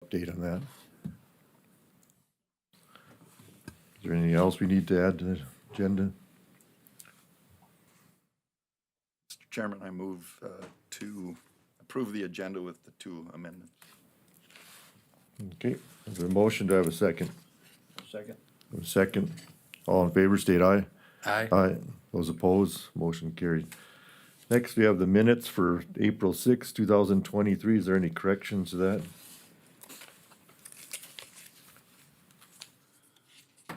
update on that. Is there anything else we need to add to the agenda? Mr. Chairman, I move to approve the agenda with the 2 amendments. Okay, is there a motion to have a second? Second. A second. All in favor, state aye. Aye. Aye. Those opposed, motion carried. Next, we have the minutes for April sixth, 2023. Is there any corrections to that?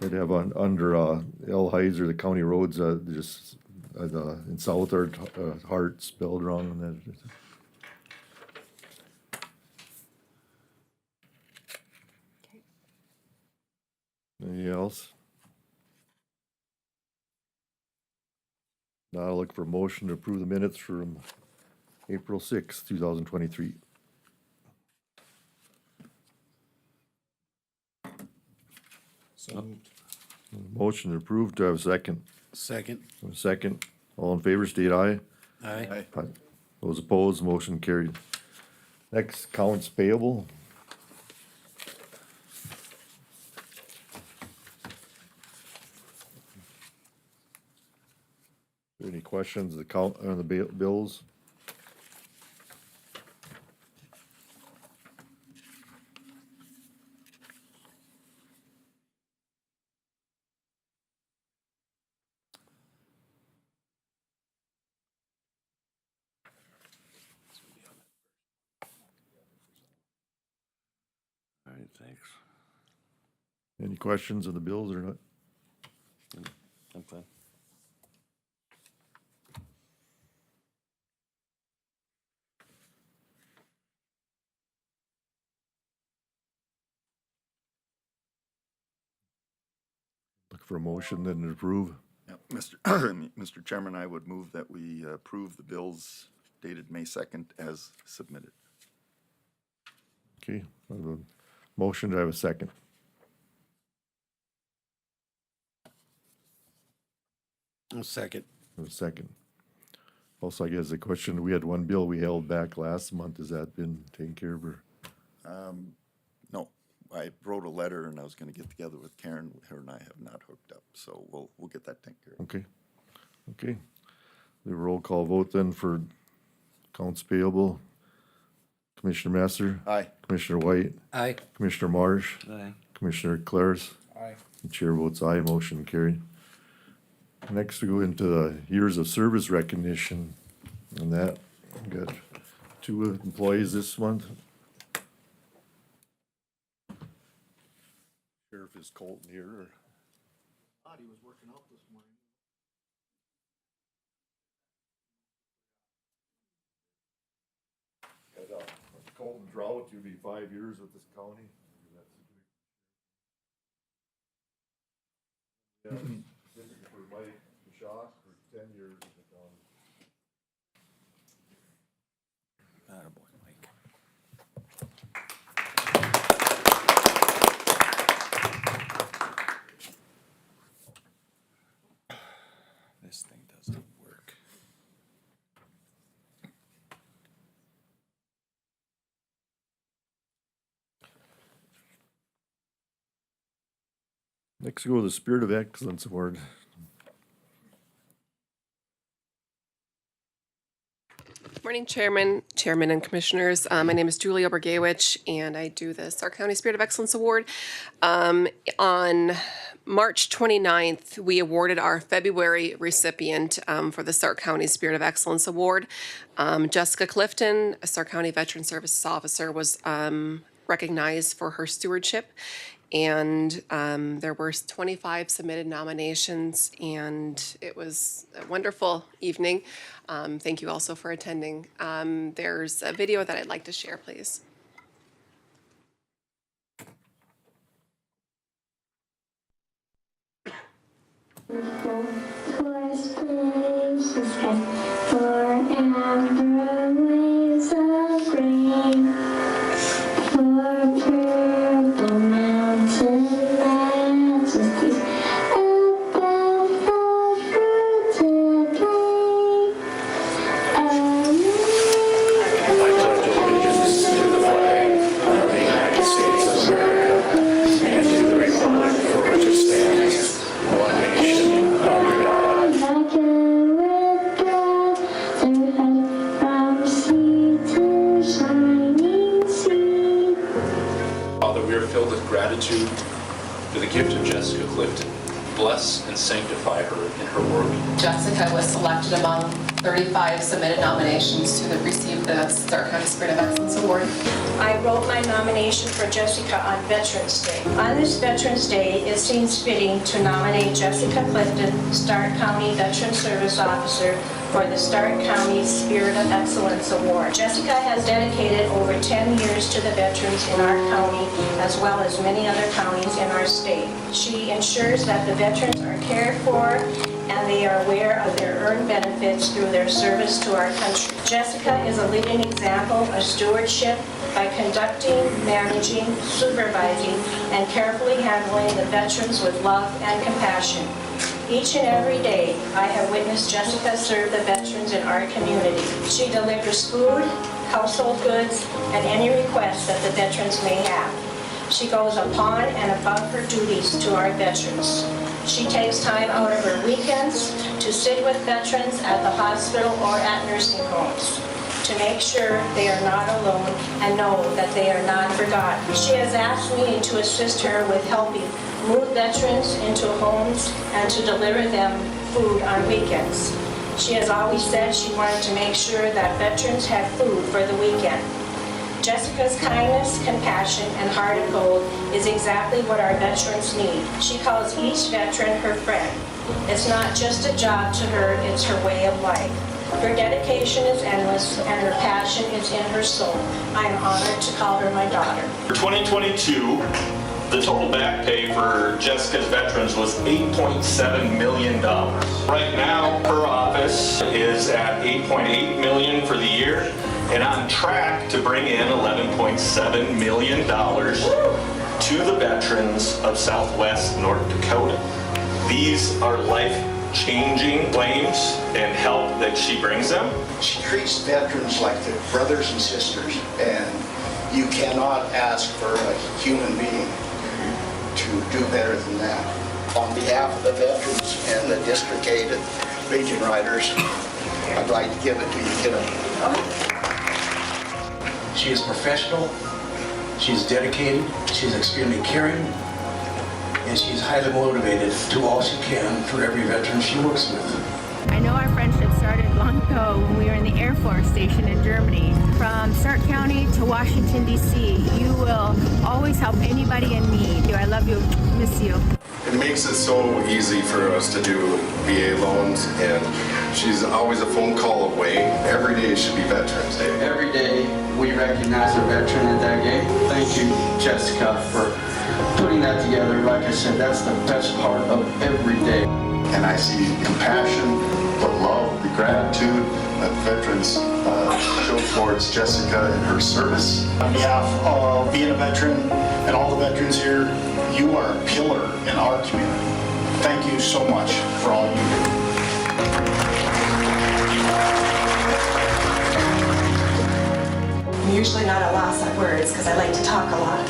I'd have under L. Heiser, the county roads, just in south are Hart spelled wrong on that. Anything else? Now I'll look for a motion to approve the minutes from April sixth, 2023. So moved. Motion to approve, do I have a second? Second. A second. All in favor, state aye. Aye. Aye. Those opposed, motion carried. Next, accounts payable. Any questions, the count on the bills? All right, thanks. Any questions of the bills or not? I'm fine. Look for a motion then to approve. Yep. Mr. Chairman, I would move that we approve the bills dated May 2nd as submitted. Okay, I have a motion, do I have a second? Second. A second. Also, I guess the question, we had one bill we held back last month, has that been taken care of or? No, I wrote a letter and I was gonna get together with Karen. Her and I have not hooked up, so we'll get that taken care of. Okay, okay. The roll call vote then for accounts payable. Commissioner Masser, Aye. Commissioner White, Aye. Commissioner Marsh, Aye. Commissioner Claris. Aye. The chair votes aye, motion carried. Next, we go into the years of service recognition. And that, we got 2 employees this month. Sheriff is Colton here, or? Thought he was working out this morning. Got, Colton Drought, you'd be 5 years with this county. Yeah, specifically for Mike Shaw for 10 years with the county. Attaboy, Mike. This thing doesn't work. Next, we go to the Spirit of Excellence Award. Morning, Chairman and Commissioners. My name is Julia Bergewich, and I do the Stark County Spirit of Excellence Award. On March 29th, we awarded our February recipient for the Stark County Spirit of Excellence Award. Jessica Clifton, a Stark County Veteran Services Officer, was recognized for her stewardship. And there were 25 submitted nominations, and it was a wonderful evening. Thank you also for attending. There's a video that I'd like to share, please. Forest places kept forever waves of green. For purple mountain majesties above the fruited plain. I pledge allegiance to the flag of the United States we are filled with gratitude for the gift of Jessica Clifton. Bless and sanctify her in her work. Jessica was selected among 35 submitted nominations to receive the Stark County Spirit of Excellence Award. I wrote my nomination for Jessica on Veterans Day. On this Veterans Day, it seems fitting to nominate Jessica Clifton, Stark County Veteran Service Officer, for the Stark County Spirit of Excellence Award. Jessica has dedicated over 10 years to the veterans in our county, as well as many other counties in our state. She ensures that the veterans are cared for and they are aware of their earned benefits through their service to our country. Jessica is a living example of stewardship by conducting, managing, supervising, and carefully handling the veterans with love and compassion. Each and every day, I have witnessed Jessica serve the veterans in our community. She delivers food, household goods, and any requests that the veterans may have. She goes upon and above her duties to our veterans. She takes time out of her weekends to sit with veterans at the hospital or at nursing homes to make sure they are not alone and know that they are not forgotten. She has asked me to assist her with helping move veterans into homes and to deliver them food on weekends. She has always said she wanted to make sure that veterans had food for the weekend. Jessica's kindness, compassion, and heart of gold is exactly what our veterans need. She calls each veteran her friend. It's not just a job to her, it's her way of life. Her dedication is endless, and her passion is in her soul. I am honored to call her my daughter. For 2022, the total back pay for Jessica's veterans was $8.7 million. Right now, her office is at $8.8 million for the year, and on track to bring in $11.7 million to the veterans of Southwest North Dakota. These are life-changing claims and help that she brings them. She treats veterans like their brothers and sisters, and you cannot ask for a human being to do better than that. On behalf of the veterans and the District 8 Region Riders, I'd like to give it to you, kiddo. She is professional, she's dedicated, she's extremely caring, and she's highly motivated to do all she can for every veteran she works with. I know our friendship started long ago when we were in the Air Force Station in Germany. From Stark County to Washington, D.C., you will always help anybody in need. I love you, miss you. It makes it so easy for us to do VA loans, and she's always a phone call away. Every day should be Veterans Day. Every day we recognize a veteran at that game. Thank you, Jessica, for putting that together. Like I said, that's the best part of every day. And I see compassion, the love, the gratitude that veterans show towards Jessica and her service. On behalf of being a veteran and all the veterans here, you are a pillar in our community. Thank you so much for all you do. I'm usually not at loss at words because I like to talk a lot.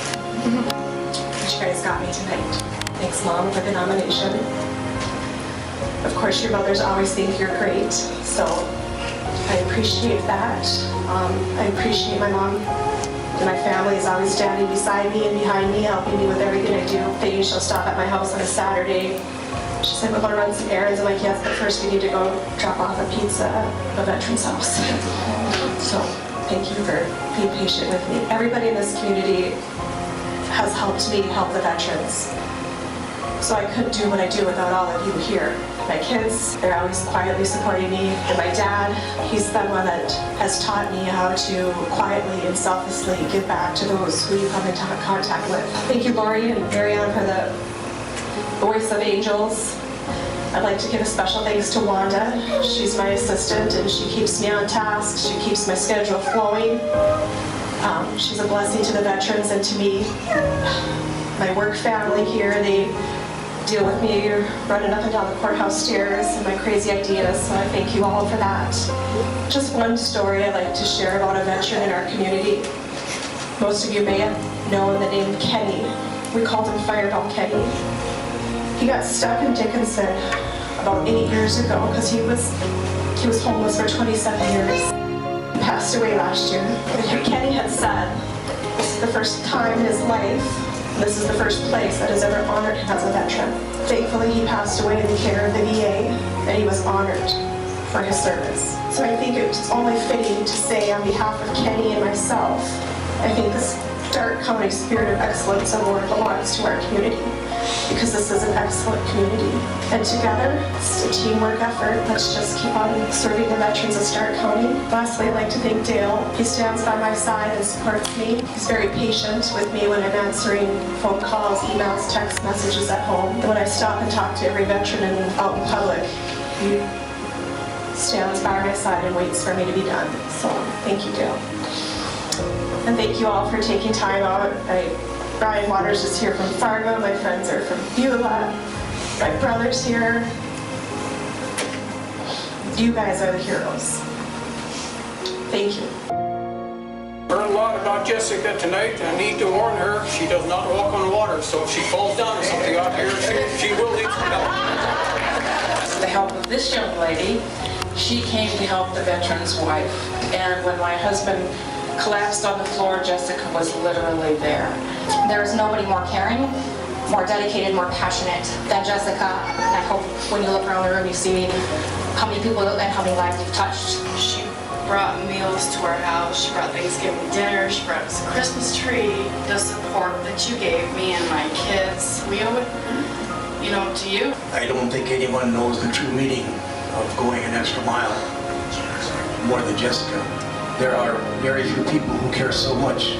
But you guys got me tonight. Thanks, Mom, for the nomination. Of course, your mothers always think you're great, so I appreciate that. I appreciate my mom and my family is always standing beside me and behind me, helping me with everything I do. They usually stop at my house on a Saturday. She said, we're going to run some errands. I'm like, yes, but first we need to go drop off a pizza at a veteran's house. So thank you for being patient with me. Everybody in this community has helped me help the veterans. So I couldn't do what I do without all of you here. My kids, they're always quietly supporting me. And my dad, he's the one that has taught me how to quietly and selflessly give back to those who you come into contact with. Thank you, Lori and Marianne, for the Voice of Angels. I'd like to give a special thanks to Wanda. She's my assistant and she keeps me on task. She keeps my schedule flowing. She's a blessing to the veterans and to me. My work family here, they deal with me running up and down the courthouse stairs and my crazy ideas, so I thank you all for that. Just one story I'd like to share about a veteran in our community. Most of you may have known the name Kenny. We called him Fireball Kenny. He got stuck in Dickinson about 8 years ago because he was homeless for 27 years. He passed away last year. Kenny had said this is the first time in his life This is the first place that has ever honored him as a veteran. Thankfully, he passed away in the care of the VA, and he was honored for his service. So I think it's only fitting to say on behalf of Kenny and myself, I think this Stark County Spirit of Excellence Award belongs to our community, because this is an excellent community. And together, it's a teamwork effort. Let's just keep on serving the veterans of Stark County. Lastly, I'd like to thank Dale. He stands by my side and supports me. He's very patient with me when I'm answering phone calls, emails, text messages at home. And when I stop and talk to every veteran out in public, he stands by my side and waits for me to be done. So thank you, Dale. And thank you all for taking time out. Brian Waters is here from Fargo. My friends are from Beulah. My brother's here. You guys are the heroes. Thank you. Learned a lot about Jessica tonight. I need to warn her, she does not walk on water, so if she falls down or something out here, she will need some help. With the help of this young lady, she came to help the veteran's wife. And when my husband collapsed on the floor, Jessica was literally there. There is nobody more caring, more dedicated, more passionate than Jessica. And I hope when you look around the room, you see how many people and how many lives you've touched. She brought meals to our house. She brought Thanksgiving dinner. She brought us a Christmas tree. The support that you gave me and my kids, we owe it, to you. I don't think anyone knows the true meaning of going an extra mile more than Jessica. There are very few people who care so much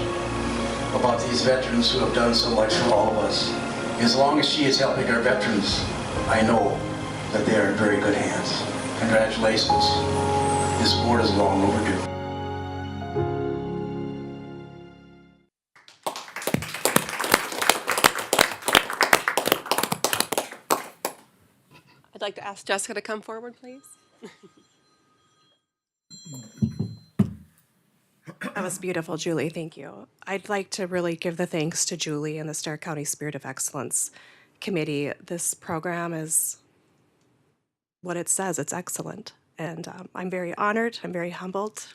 about these veterans who have done so much for all of us. As long as she is helping our veterans, I know that they are in very good hands. Congratulations. This award is long overdue. I'd like to ask Jessica to come forward, please. That was beautiful, Julie. Thank you. I'd like to really give the thanks to Julie and the Stark County Spirit of Excellence Committee. This program is what it says. It's excellent. And I'm very honored. I'm very humbled.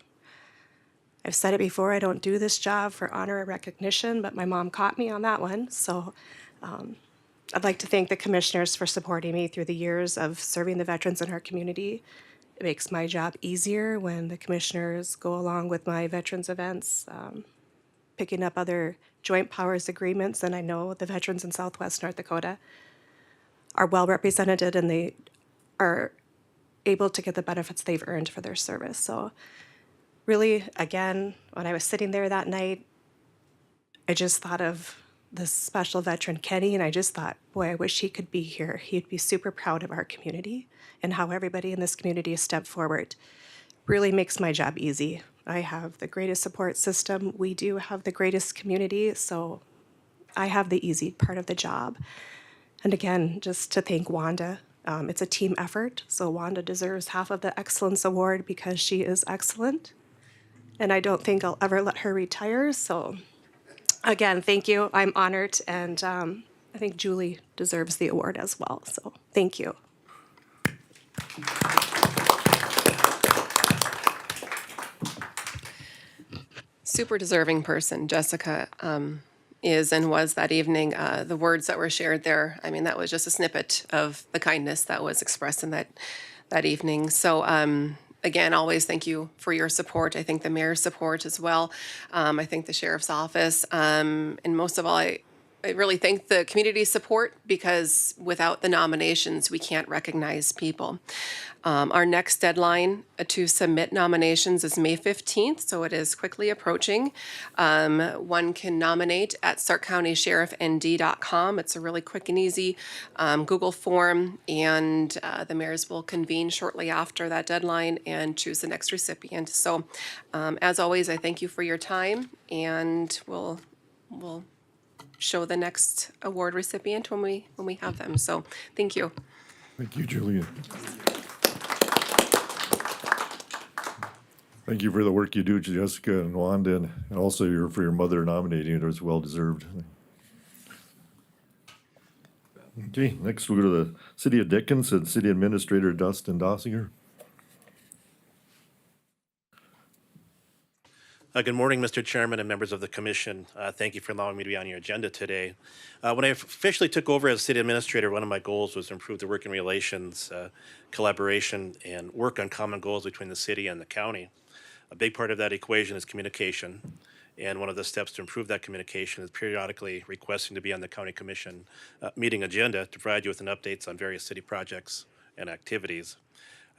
I've said it before, I don't do this job for honor or recognition, but my mom caught me on that one. So I'd like to thank the commissioners for supporting me through the years of serving the veterans in our community. It makes my job easier when the commissioners go along with my veterans events, picking up other joint powers agreements, and I know the veterans in Southwest North Dakota are well represented and they are able to get the benefits they've earned for their service. So really, again, when I was sitting there that night, I just thought of this special veteran, Kenny, and I just thought, boy, I wish he could be here. He'd be super proud of our community and how everybody in this community has stepped forward. Really makes my job easy. I have the greatest support system. We do have the greatest community, so I have the easy part of the job. And again, just to thank Wanda. It's a team effort, so Wanda deserves half of the Excellence Award because she is excellent. And I don't think I'll ever let her retire, so again, thank you. I'm honored, and I think Julie deserves the award as well, so thank you. Super deserving person, Jessica is and was that evening. The words that were shared there, I mean, that was just a snippet of the kindness that was expressed in that evening. So again, always thank you for your support. I think the mayor's support as well. I think the sheriff's office. And most of all, I really thank the community's support, because without the nominations, we can't recognize people. Our next deadline to submit nominations is May 15th, so it is quickly approaching. One can nominate at starkcountysheriffnd.com. It's a really quick and easy Google form, and the mayors will convene shortly after that deadline and choose the next recipient. So as always, I thank you for your time, and we'll show the next award recipient when we have them. So thank you. Thank you, Julia. Thank you for the work you do, Jessica and Wanda, and also for your mother nominating it. It was well deserved. Okay, next we'll go to the City of Dickens and City Administrator Dustin Dossiger. Good morning, Mr. Chairman and members of the commission. Thank you for allowing me to be on your agenda today. When I officially took over as city administrator, one of my goals was to improve the working relations, collaboration, and work on common goals between the city and the county. A big part of that equation is communication, and one of the steps to improve that communication is periodically requesting to be on the county commission meeting agenda to provide you with an updates on various city projects and activities.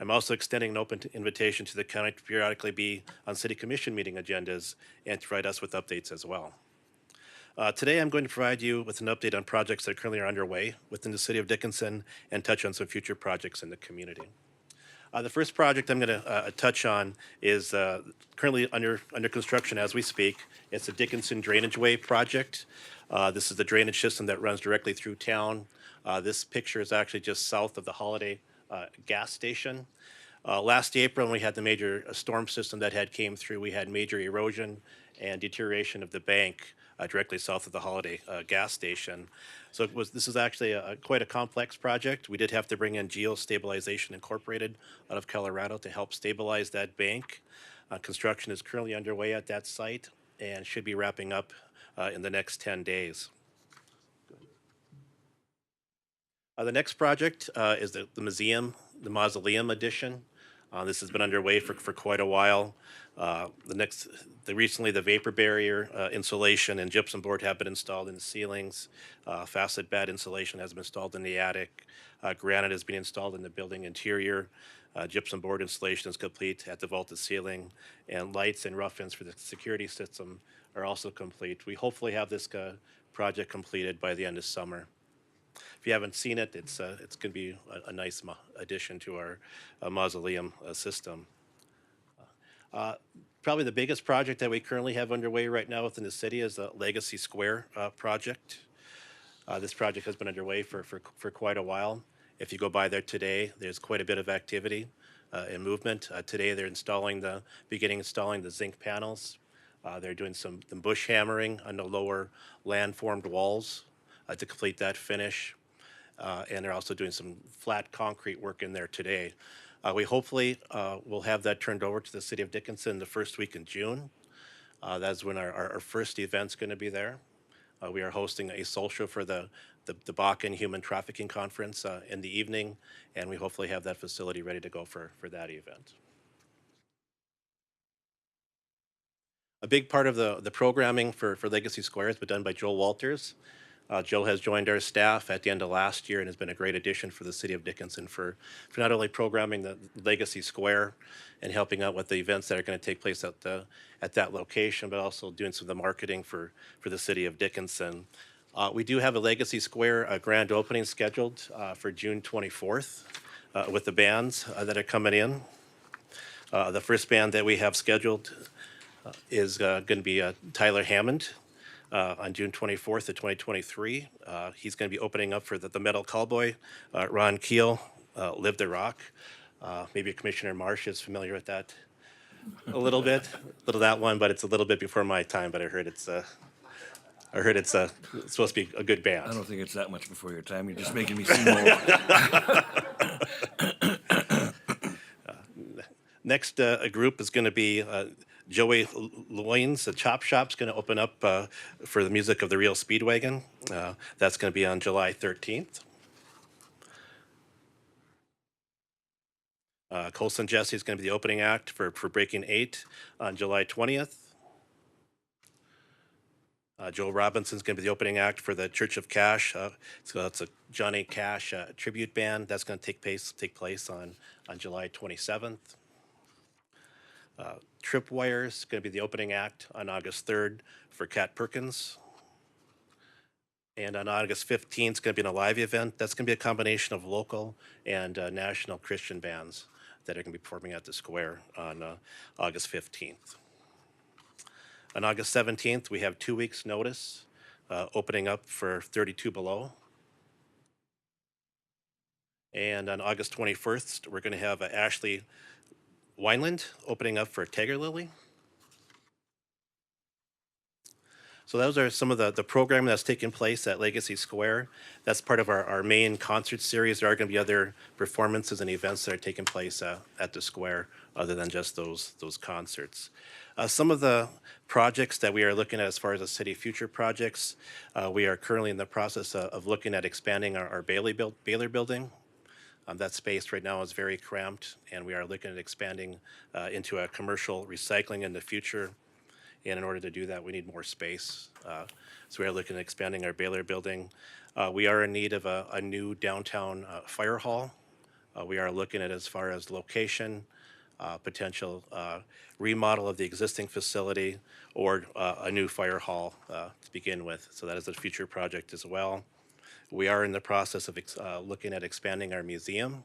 I'm also extending an open invitation to the county to periodically be on city commission meeting agendas and to provide us with updates as well. Today, I'm going to provide you with an update on projects that currently are underway within the city of Dickinson and touch on some future projects in the community. The first project I'm going to touch on is currently under construction as we speak. It's the Dickinson Drainage Way project. This is the drainage system that runs directly through town. This picture is actually just south of the Holiday gas station. Last April, when we had the major storm system that had came through, we had major erosion and deterioration of the bank directly south of the Holiday gas station. So this is actually quite a complex project. We did have to bring in Geostabilization Incorporated out of Colorado to help stabilize that bank. Construction is currently underway at that site and should be wrapping up in the next 10 days. The next project is the museum, the mausoleum addition. This has been underway for quite a while. Recently the vapor barrier insulation and gypsum board have been installed in the ceilings. Facet bed insulation has been installed in the attic. Granite has been installed in the building interior. Gypsum board installation is complete at the vaulted ceiling, and lights and rough ends for the security system are also complete. We hopefully have this project completed by the end of summer. If you haven't seen it, it's going to be a nice addition to our mausoleum system. Probably the biggest project that we currently have underway right now within the city is the Legacy Square project. This project has been underway for quite a while. If you go by there today, there's quite a bit of activity and movement. Today they're beginning installing the zinc panels. They're doing some bush hammering on the lower land-formed walls to complete that finish. And they're also doing some flat concrete work in there today. We hopefully will have that turned over to the city of Dickinson the first week in June. That's when our first event's going to be there. We are hosting a social for the Bakken Human Trafficking Conference in the evening, and we hopefully have that facility ready to go for that event. A big part of the programming for Legacy Square has been done by Joe Walters. Joe has joined our staff at the end of last year and has been a great addition for the city of Dickinson for not only programming the Legacy Square and helping out with the events that are going to take place at that location, but also doing some of the marketing for the city of Dickinson. We do have a Legacy Square grand opening scheduled for June 24th with the bands that are coming in. The first band that we have scheduled is going to be Tyler Hammond. On June 24th of 2023. He's going to be opening up for the Metal Cowboy, Ron Keel, Live the Rock. Maybe Commissioner Marsh is familiar with that a little bit, that one, but it's a little bit before my time, but I heard it's supposed to be a good band. I don't think it's that much before your time. You're just making me seem old. Next group is going to be Joey Loynes, the Chop Shop's going to open up for the music of the Real Speedwagon. That's going to be on July 13th. Colson Jesse is going to be the opening act for Breaking 8 on July 20th. Joe Robinson's going to be the opening act for the Church of Cash. So it's a Johnny Cash tribute band. That's going to take place on July 27th. Tripwire is going to be the opening act on August 3rd for Cat Perkins. And on August 15th, it's going to be a live event. That's going to be a combination of local and national Christian bands that are going to be performing at the Square on August 15th. On August 17th, we have 2 weeks' notice opening up for 32 Below. And on August 21st, we're going to have Ashley Wineland opening up for Tiger Lily. So those are some of the programming that's taking place at Legacy Square. That's part of our main concert series. There are going to be other performances and events that are taking place at the Square other than just those concerts. Some of the projects that we are looking at as far as the city future projects, we are currently in the process of looking at expanding our Baylor building. That space right now is very cramped, and we are looking at expanding into a commercial recycling in the future. And in order to do that, we need more space. So we are looking at expanding our Baylor building. We are in need of a new downtown fire hall. We are looking at as far as location, potential remodel of the existing facility, or a new fire hall to begin with. So that is a future project as well. We are in the process of looking at expanding our museum.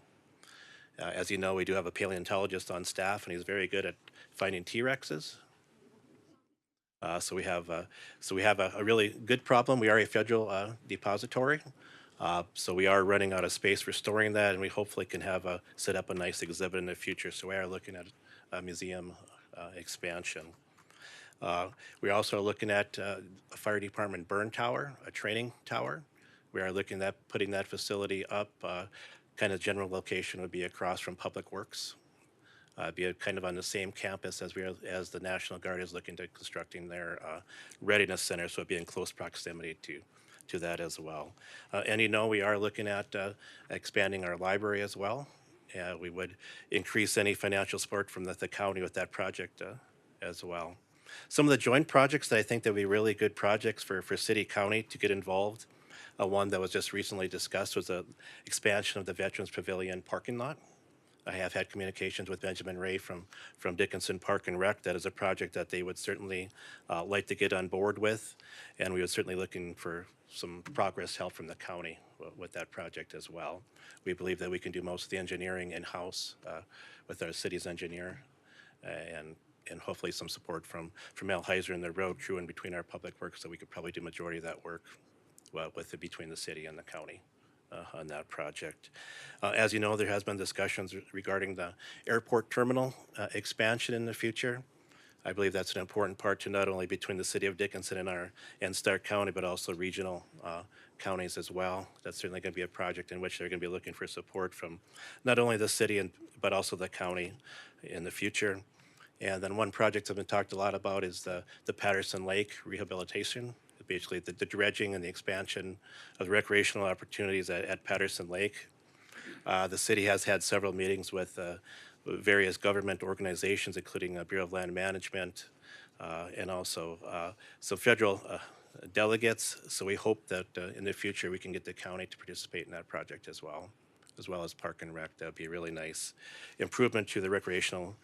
As you know, we do have a paleontologist on staff, and he's very good at finding T-Rexes. So we have a really good problem. We are a federal depository, so we are running out of space for storing that, and we hopefully can have set up a nice exhibit in the future. So we are looking at a museum expansion. We also are looking at a fire department burn tower, a training tower. We are looking at putting that facility up. Kind of general location would be across from Public Works. Be kind of on the same campus as as the National Guard is looking to constructing their readiness center, so it'd be in close proximity to that as well. And you know, we are looking at expanding our library as well. We would increase any financial support from the county with that project as well. Some of the joint projects that I think that would be really good projects for city county to get involved. One that was just recently discussed was the expansion of the Veterans Pavilion parking lot. I have had communications with Benjamin Ray from Dickinson Park and Rec. That is a project that they would certainly like to get on board with, and we would certainly looking for some progress help from the county with that project as well. We believe that we can do most of the engineering in-house with our city's engineer, and hopefully some support from Al Heiser and the road crew in between our public works, so we could probably do majority of that work between the city and the county on that project. As you know, there has been discussions regarding the airport terminal expansion in the future. I believe that's an important part to not only between the city of Dickinson and Stark County, but also regional counties as well. That's certainly going to be a project in which they're going to be looking for support from not only the city but also the county in the future. And then one project that's been talked a lot about is the Patterson Lake rehabilitation. Basically the dredging and the expansion of the recreational opportunities at Patterson Lake. The city has had several meetings with various government organizations, including Bureau of Land Management, and also some federal delegates. So we hope that in the future we can get the county to participate in that project as well as Park and Rec. That would be a really nice improvement to the recreational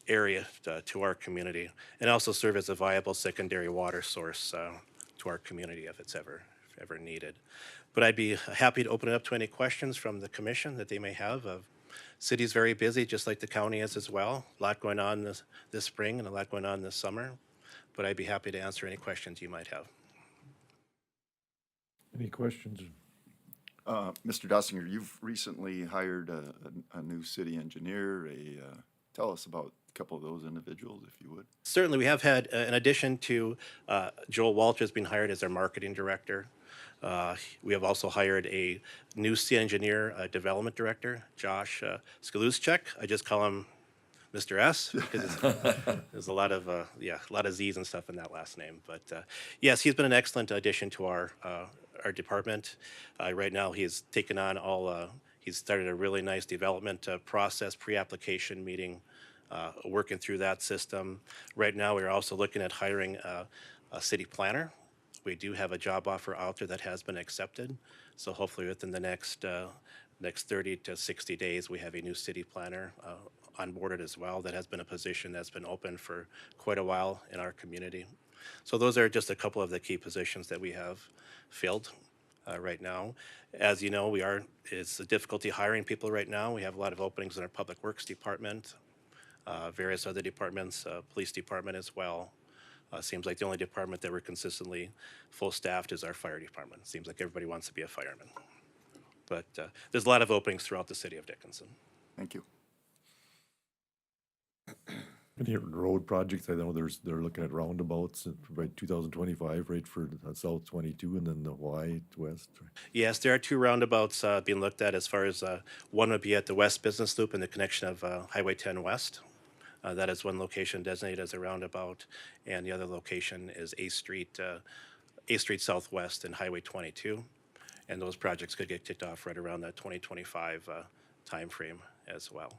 area to our community, and also serve as a viable secondary water source to our community if it's ever needed. But I'd be happy to open it up to any questions from the commission that they may have. City's very busy, just like the county is as well. A lot going on this spring and a lot going on this summer, but I'd be happy to answer any questions you might have. Any questions? Mr. Dossinger, you've recently hired a new city engineer. Tell us about a couple of those individuals, if you would. Certainly, we have had, in addition to Joel Walsh has been hired as our marketing director. We have also hired a new city engineer development director, Josh Skaluschek. I just call him Mr. S because there's a lot of Z's and stuff in that last name. But yes, he's been an excellent addition to our department. Right now, he's taken on he's started a really nice development process, pre-application meeting, working through that system. Right now, we're also looking at hiring a city planner. We do have a job offer out there that has been accepted. So hopefully within the next 30 to 60 days, we have a new city planner onboarded as well. That has been a position that's been open for quite a while in our community. So those are just a couple of the key positions that we have filled right now. As you know, it's a difficulty hiring people right now. We have a lot of openings in our Public Works Department, various other departments, police department as well. Seems like the only department that we're consistently full staffed is our fire department. Seems like everybody wants to be a fireman. But there's a lot of openings throughout the city of Dickinson. Thank you. Any road projects? I know they're looking at roundabouts by 2025, right, for South 22 and then the Y West. Yes, there are two roundabouts being looked at as far as one would be at the West Business Loop and the connection of Highway 10 West. That is one location designated as a roundabout, and the other location is 8th Street Southwest and Highway 22. And those projects could get kicked off right around that 2025 timeframe as well.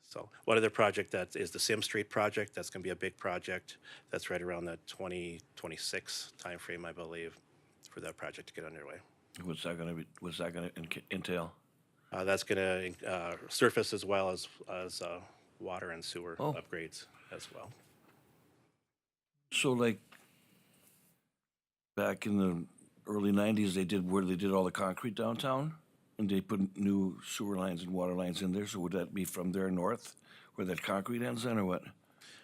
So one other project that is the Sim Street project. That's going to be a big project. That's right around that 2026 timeframe, I believe, for that project to get underway. What's that gonna be, what's that gonna entail? That's going to surface as well as water and sewer upgrades as well. So like, back in the early 90s, they did all the concrete downtown? And they put new sewer lines and water lines in there, so would that be from there north, where that concrete ends then, or what?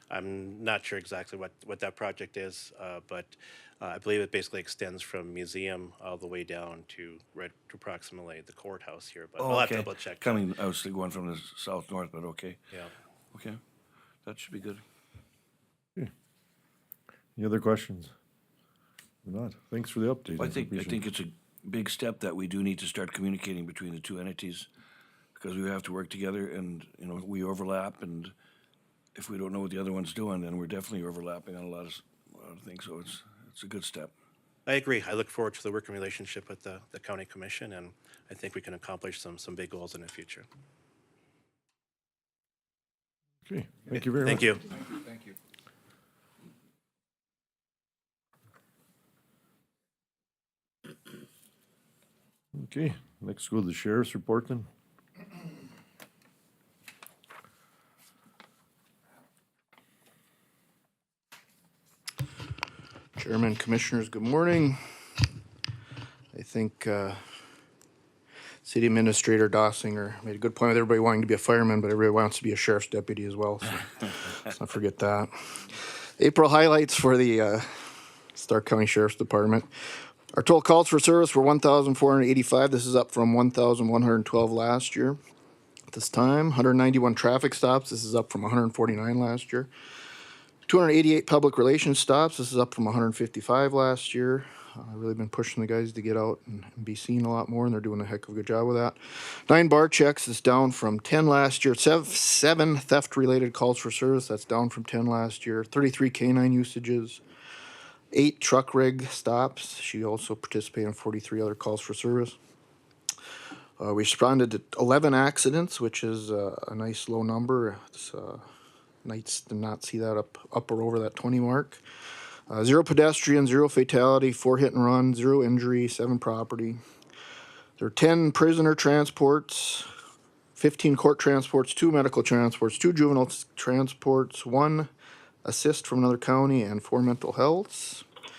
I'm not sure exactly what that project is, but I believe it basically extends from Museum all the way down to right to approximately the courthouse here, but I'll have to double check. Coming, I was going from the south north, but okay. Yeah. Okay, that should be good. Any other questions? If not, thanks for the update. I think it's a big step that we do need to start communicating between the two entities, because we have to work together, and, you know, we overlap, and if we don't know what the other one's doing, then we're definitely overlapping on a lot of things, so it's a good step. I agree. I look forward to the working relationship with the county commission, and I think we can accomplish some big goals in the future. Okay, thank you very much. Thank you. Thank you. Okay, next go to the sheriff's report then. Chairman, Commissioners, good morning. I think City Administrator Dossinger made a good point with everybody wanting to be a fireman, but everybody wants to be a sheriff's deputy as well, so let's not forget that. April highlights for the Stark County Sheriff's Department. Our total calls for service were 1,485. This is up from 1,112 last year. At this time, 191 traffic stops. This is up from 149 last year. 288 public relations stops. This is up from 155 last year. I've really been pushing the guys to get out and be seen a lot more, and they're doing a heck of a good job with that. 9 bar checks is down from 10 last year. 7 theft-related calls for service. That's down from 10 last year. 33 canine usages. 8 truck rig stops. She also participated in 43 other calls for service. We responded to 11 accidents, which is a nice low number. It's nice to not see that up or over that 20 mark. 0 pedestrian, 0 fatality, 4 hit and run, 0 injury, 7 property. There are 10 prisoner transports, 15 court transports, 2 medical transports, 2 juvenile transports, 1 assist from another county, and 4 mental healths. There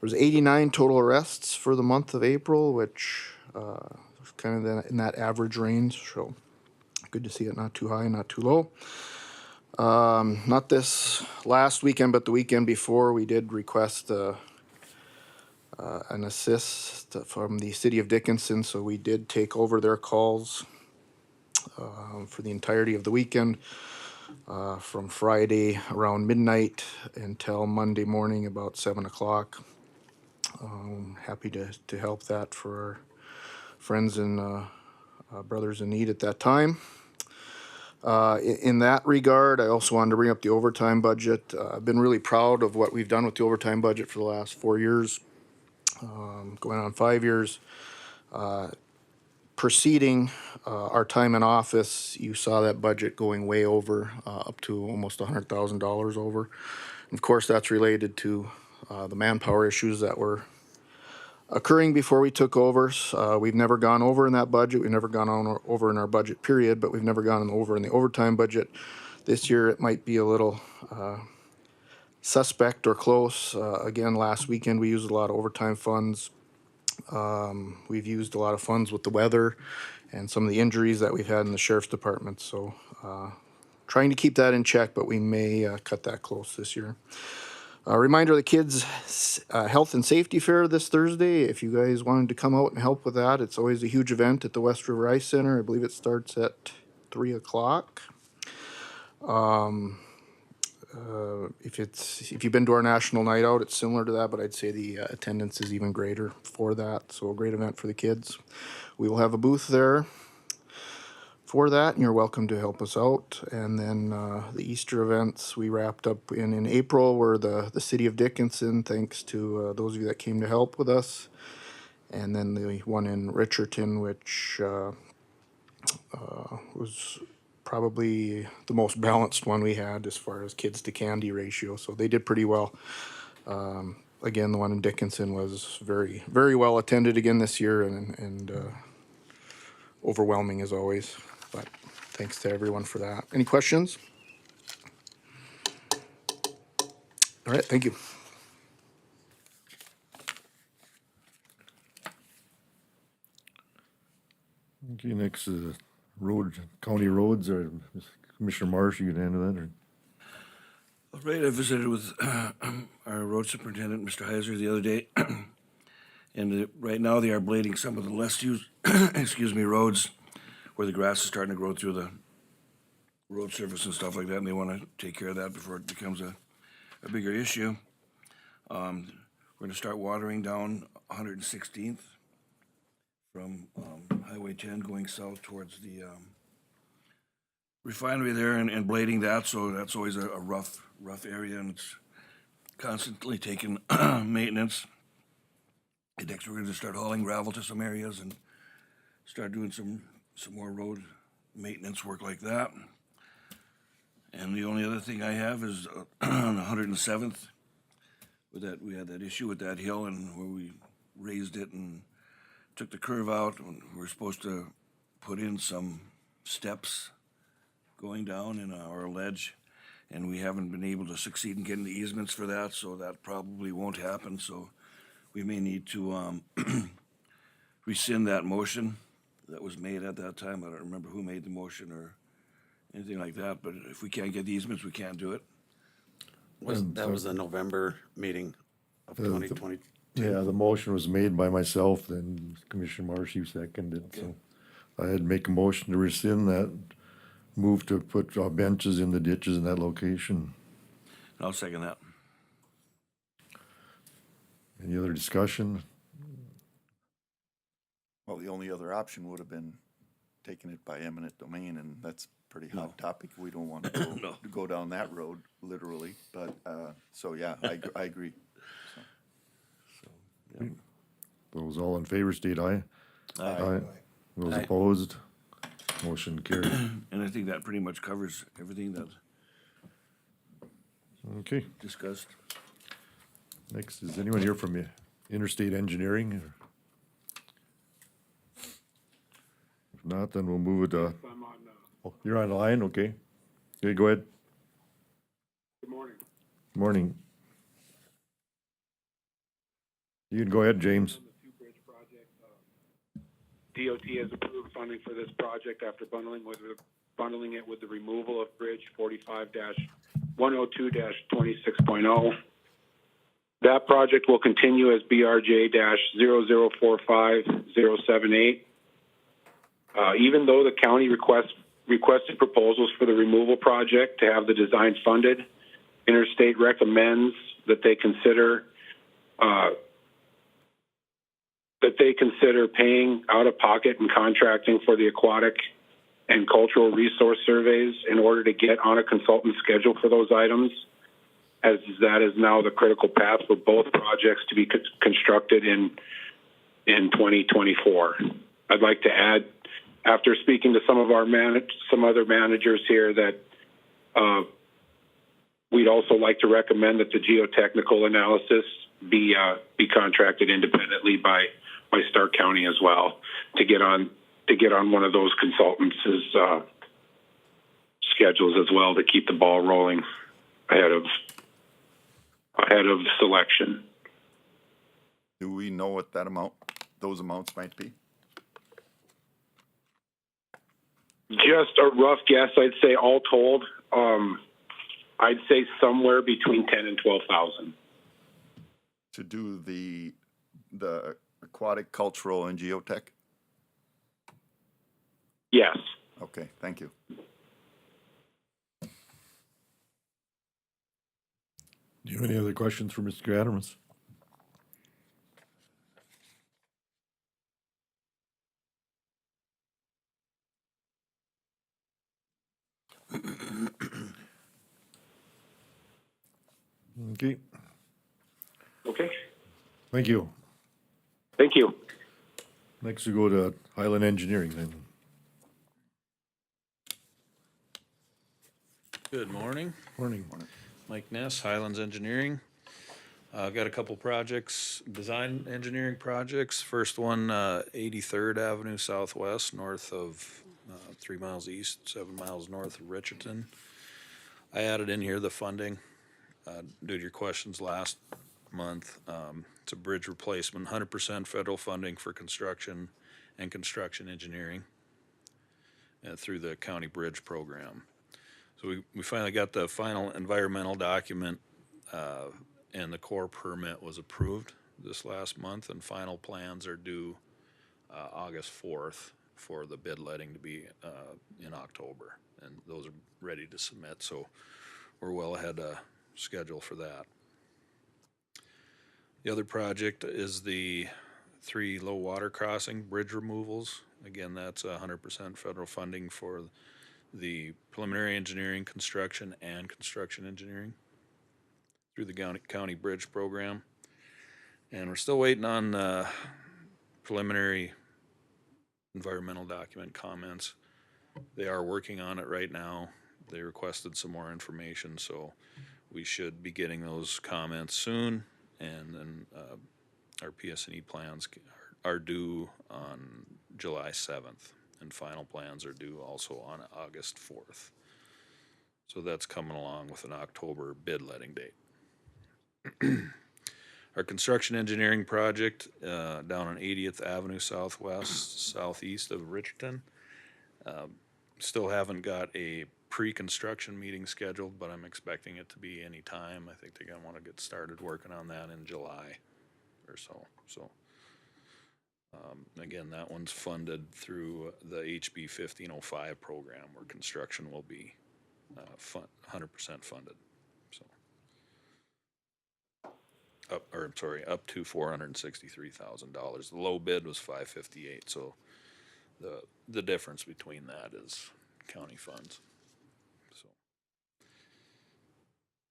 was 89 total arrests for the month of April, which was kind of in that average range. So good to see it not too high, not too low. Not this last weekend, but the weekend before, we did request an assist from the city of Dickinson, so we did take over their calls for the entirety of the weekend, from Friday around midnight until Monday morning about 7 o'clock. Happy to help that for our friends and brothers in need at that time. In that regard, I also wanted to bring up the overtime budget. I've been really proud of what we've done with the overtime budget for the last 4 years, going on 5 years. Preceding our time in office, you saw that budget going way over, up to almost $100,000 over. And of course, that's related to the manpower issues that were occurring before we took over. We've never gone over in that budget. We've never gone over in our budget period, but we've never gone over in the overtime budget. This year it might be a little suspect or close. Again, last weekend we used a lot of overtime funds. We've used a lot of funds with the weather and some of the injuries that we've had in the sheriff's department. So trying to keep that in check, but we may cut that close this year. A reminder of the kids' health and safety fair this Thursday. If you guys wanted to come out and help with that, it's always a huge event at the West River Ice Center. I believe it starts at 3 o'clock. If you've been to our national night out, it's similar to that, but I'd say the attendance is even greater for that. So a great event for the kids. We will have a booth there. for that, and you're welcome to help us out. And then the Easter events we wrapped up in April were the City of Dickinson, thanks to those of you that came to help with us. And then the one in Richardson, which was probably the most balanced one we had as far as kids to candy ratio. So they did pretty well. Again, the one in Dickinson was very, very well attended again this year, and overwhelming as always. But thanks to everyone for that. Any questions? All right, thank you. Okay, next is county roads, or Commissioner Marsh, you can handle that, or? All right, I visited with our road superintendent, Mr. Heiser, the other day. And right now they are blading some of the less used, roads where the grass is starting to grow through the road surface and stuff like that, and they want to take care of that before it becomes a bigger issue. We're going to start watering down 116th from Highway 10 going south towards the refinery there, and blading that, so that's always a rough area, and it's constantly taking maintenance. Next, we're going to start hauling gravel to some areas and start doing some more road maintenance work like that. And the only other thing I have is on 107th, we had that issue with that hill, and where we raised it and took the curve out, and we were supposed to put in some steps going down in our ledge, and we haven't been able to succeed in getting the easements for that, so that probably won't happen. So we may need to rescind that motion that was made at that time. I don't remember who made the motion or anything like that, but if we can't get the easements, we can't do it. That was the November meeting of 2020. Yeah, the motion was made by myself, then Commissioner Marsh, you seconded, so I had to make a motion to rescind that, move to put benches in the ditches in that location. I'll second that. Any other discussion? Well, the only other option would have been taking it by eminent domain, and that's a pretty hot topic. We don't want to go down that road, literally, but, so yeah, I agree. Yeah. Those all in favor state aye. Aye. Those Aye. opposed, motion carried. And I think that pretty much covers everything that Okay, discussed. next, is anyone here from Interstate Engineering? Or- If not, then we'll move it to. Oh, you're on the line, okay. Okay, go ahead. Good morning. Morning. You can go ahead, James. DOT has approved funding for this project after bundling it with the removal of Bridge 45-102-26.0. That project will continue as BRJ-0045078. Even though the county requested proposals for the removal project to have the design funded, Interstate recommends that they consider paying out of pocket and contracting for the aquatic and cultural resource surveys in order to get on a consultant schedule for those items, as that is now the critical path for both projects to be constructed in 2024. I'd like to add, after speaking to some other managers here, that we'd also like to recommend that the geotechnical analysis be contracted independently by Stark County as well, to get on one of those consultants' schedules as well, to keep the ball rolling ahead of selection. Do we know what those amounts might be? Just a rough guess, I'd say all told, I'd say somewhere between 10 and 12,000. To do the aquatic, cultural, and geotech? Yes. Okay, thank you. Do you have any other questions for Mr. Adams? Okay, Okay, thank you. thank you. Next we go to Highland Engineering then. Good morning. Morning. Mike Ness, Highlands Engineering. Got a couple projects, design engineering projects. First one, 83rd Avenue Southwest, north of 3 miles east, 7 miles north of Richardson. I added in here the funding due to your questions last month. It's a bridge replacement, 100% federal funding for construction and construction engineering through the county bridge program. So we finally got the final environmental document and the core permit was approved this last month, and final plans are due August 4th for the bid letting to be in October. And those are ready to submit, so we're well ahead of schedule for that. The other project is the 3 low water crossing bridge removals. Again, that's 100% federal funding for the preliminary engineering, construction, and construction engineering through the county bridge program. And we're still waiting on preliminary environmental document comments. They are working on it right now. They requested some more information, so we should be getting those comments soon. And then our PS&E plans are due on July 7th, and final plans are due also on August 4th. So that's coming along with an October bid letting date. Our construction engineering project down on 80th Avenue Southwest, southeast of Richardson. Still haven't got a pre-construction meeting scheduled, but I'm expecting it to be any time. I think they're gonna want to get started working on that in July or so. So again, that one's funded through the HB 1505 program, where construction will be 100% funded. So up to $463,000. The low bid was $558,000, so the difference between that is county funds.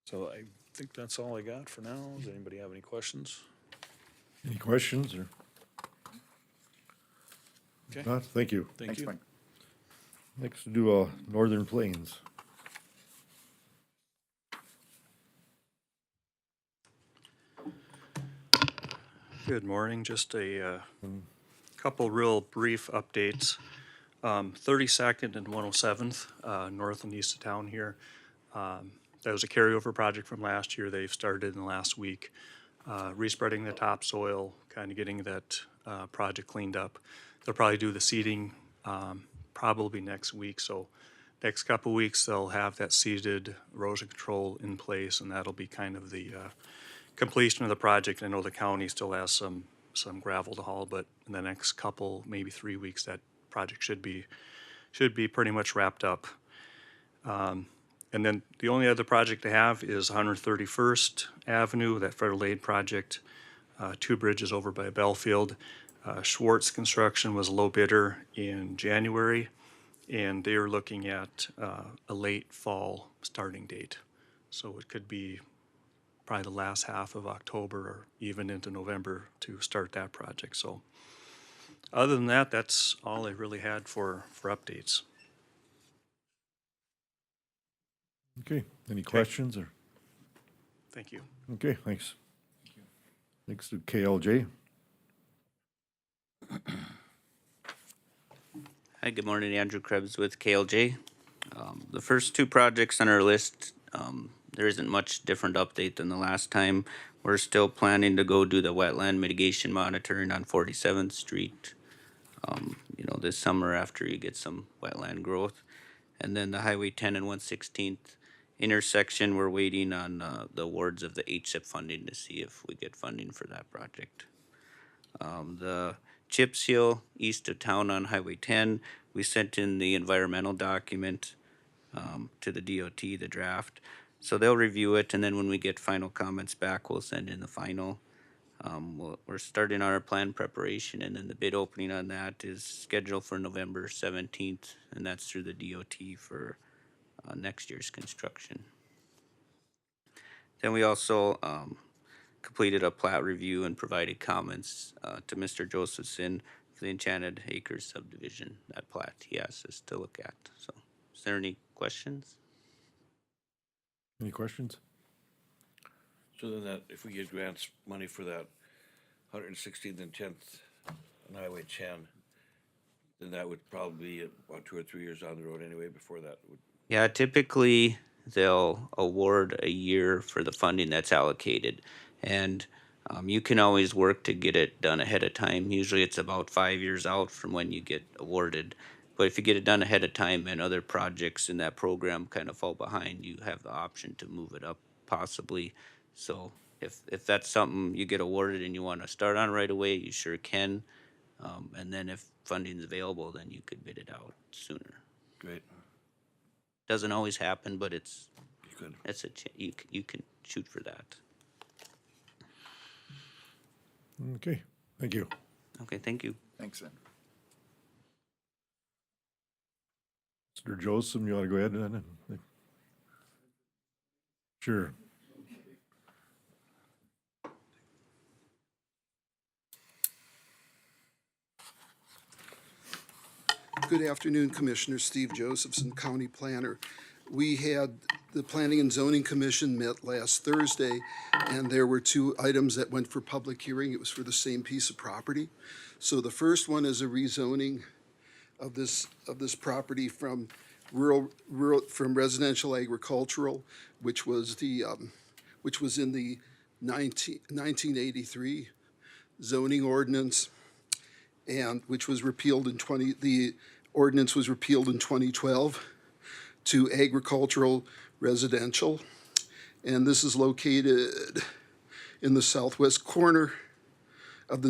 So I think that's all I got for now. Does anybody have any questions? Any questions or? Okay. Not, thank you. Thank you. Next we'll do Northern Plains. Good morning. Just a couple real brief updates. 32nd and 107th, north and east of town here. That was a carryover project from last year. They've started in the last week, respreading the topsoil, kind of getting that project cleaned up. They'll probably do the seeding probably next week. So next couple weeks, they'll have that seeded erosion control in place, and that'll be kind of the completion of the project. I know the county still has some gravel to haul, but in the next couple, maybe 3 weeks, that project should be pretty much wrapped up. And then the only other project I have is 131st Avenue, that federal aid project, 2 bridges over by Belfield. Schwartz Construction was a low bidder in January, and they are looking at a late fall starting date. So it could be probably the last half of October or even into November to start that project. So other than that, that's all I really had for updates. Okay, any questions or? Thank you. Okay, thanks. Next to KLJ. Hi, good morning. Andrew Krebs with KLJ. The first 2 projects on our list, there isn't much different update than the last time. We're still planning to go do the wetland mitigation monitoring on 47th Street, this summer after you get some wetland growth. And then the Highway 10 and 116th intersection, we're waiting on the awards of the HSIP funding to see if we get funding for that project. The chip seal east of town on Highway 10, we sent in the environmental document to the DOT, the draft. So they'll review it, and then when we get final comments back, we'll send in the final. We're starting our plan preparation, and then the bid opening on that is scheduled for November 17th, and that's through the DOT for next year's construction. Then we also completed a plat review and provided comments to Mr. Josephson for the Enchanted Acres subdivision, that plat he asked us to look at. So is there any questions? Any questions? So then that, if we get grants money for that 116th and 10th on Highway 10, then that would probably be about 2 or 3 years down the road anyway before that would. Yeah, typically they'll award a year for the funding that's allocated. And you can always work to get it done ahead of time. Usually it's about 5 years out from when you get awarded. But if you get it done ahead of time and other projects in that program kind of fall behind, you have the option to move it up possibly. So if that's something you get awarded and you want to start on right away, you sure can. And then if funding's available, then you could bid it out sooner. Great. Doesn't always happen, but it's Good. it's you can shoot for that. Okay, thank you. Okay, thank you. Thanks, Andrew. Mr. Joseph, you want to go ahead then? Sure. Good afternoon, Commissioner Steve Josephson, County Planner. We had, the Planning and Zoning Commission met last Thursday, and there were 2 items that went for public hearing. It was for the same piece of property. So the first one is a rezoning of this property from from residential agricultural, which was in the 1983 zoning ordinance, and which was repealed in the ordinance was repealed in 2012 to agricultural residential. And this is located in the southwest corner of the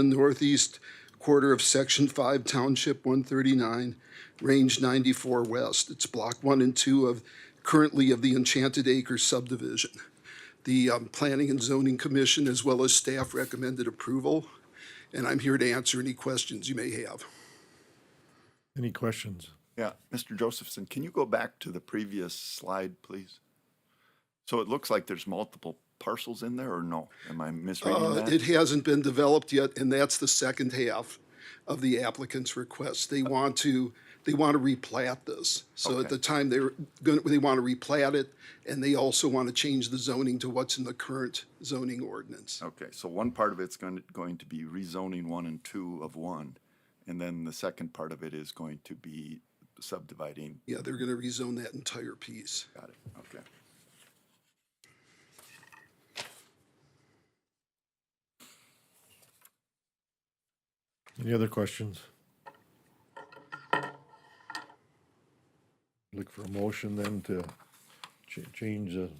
northeast quarter of Section 5, Township 139, Range 94 West. It's Block 1 and 2 currently of the Enchanted Acres subdivision. The Planning and Zoning Commission, as well as staff, recommended approval, and I'm here to answer any questions you may have. Any questions? Yeah, Mr. Josephson, can you go back to the previous slide, please? So it looks like there's multiple parcels in there, or no? Am I misreading that? It hasn't been developed yet, and that's the second half of the applicant's request. They want to replat this. So at the time they want to replat it, and they also want to change the zoning to what's in the current zoning ordinance. Okay, so one part of it's going to be rezoning 1 and 2 of 1, and then the second part of it is going to be subdividing. Yeah, they're going to rezone that entire piece. Got it, okay. Any other questions? Look for a motion then to change the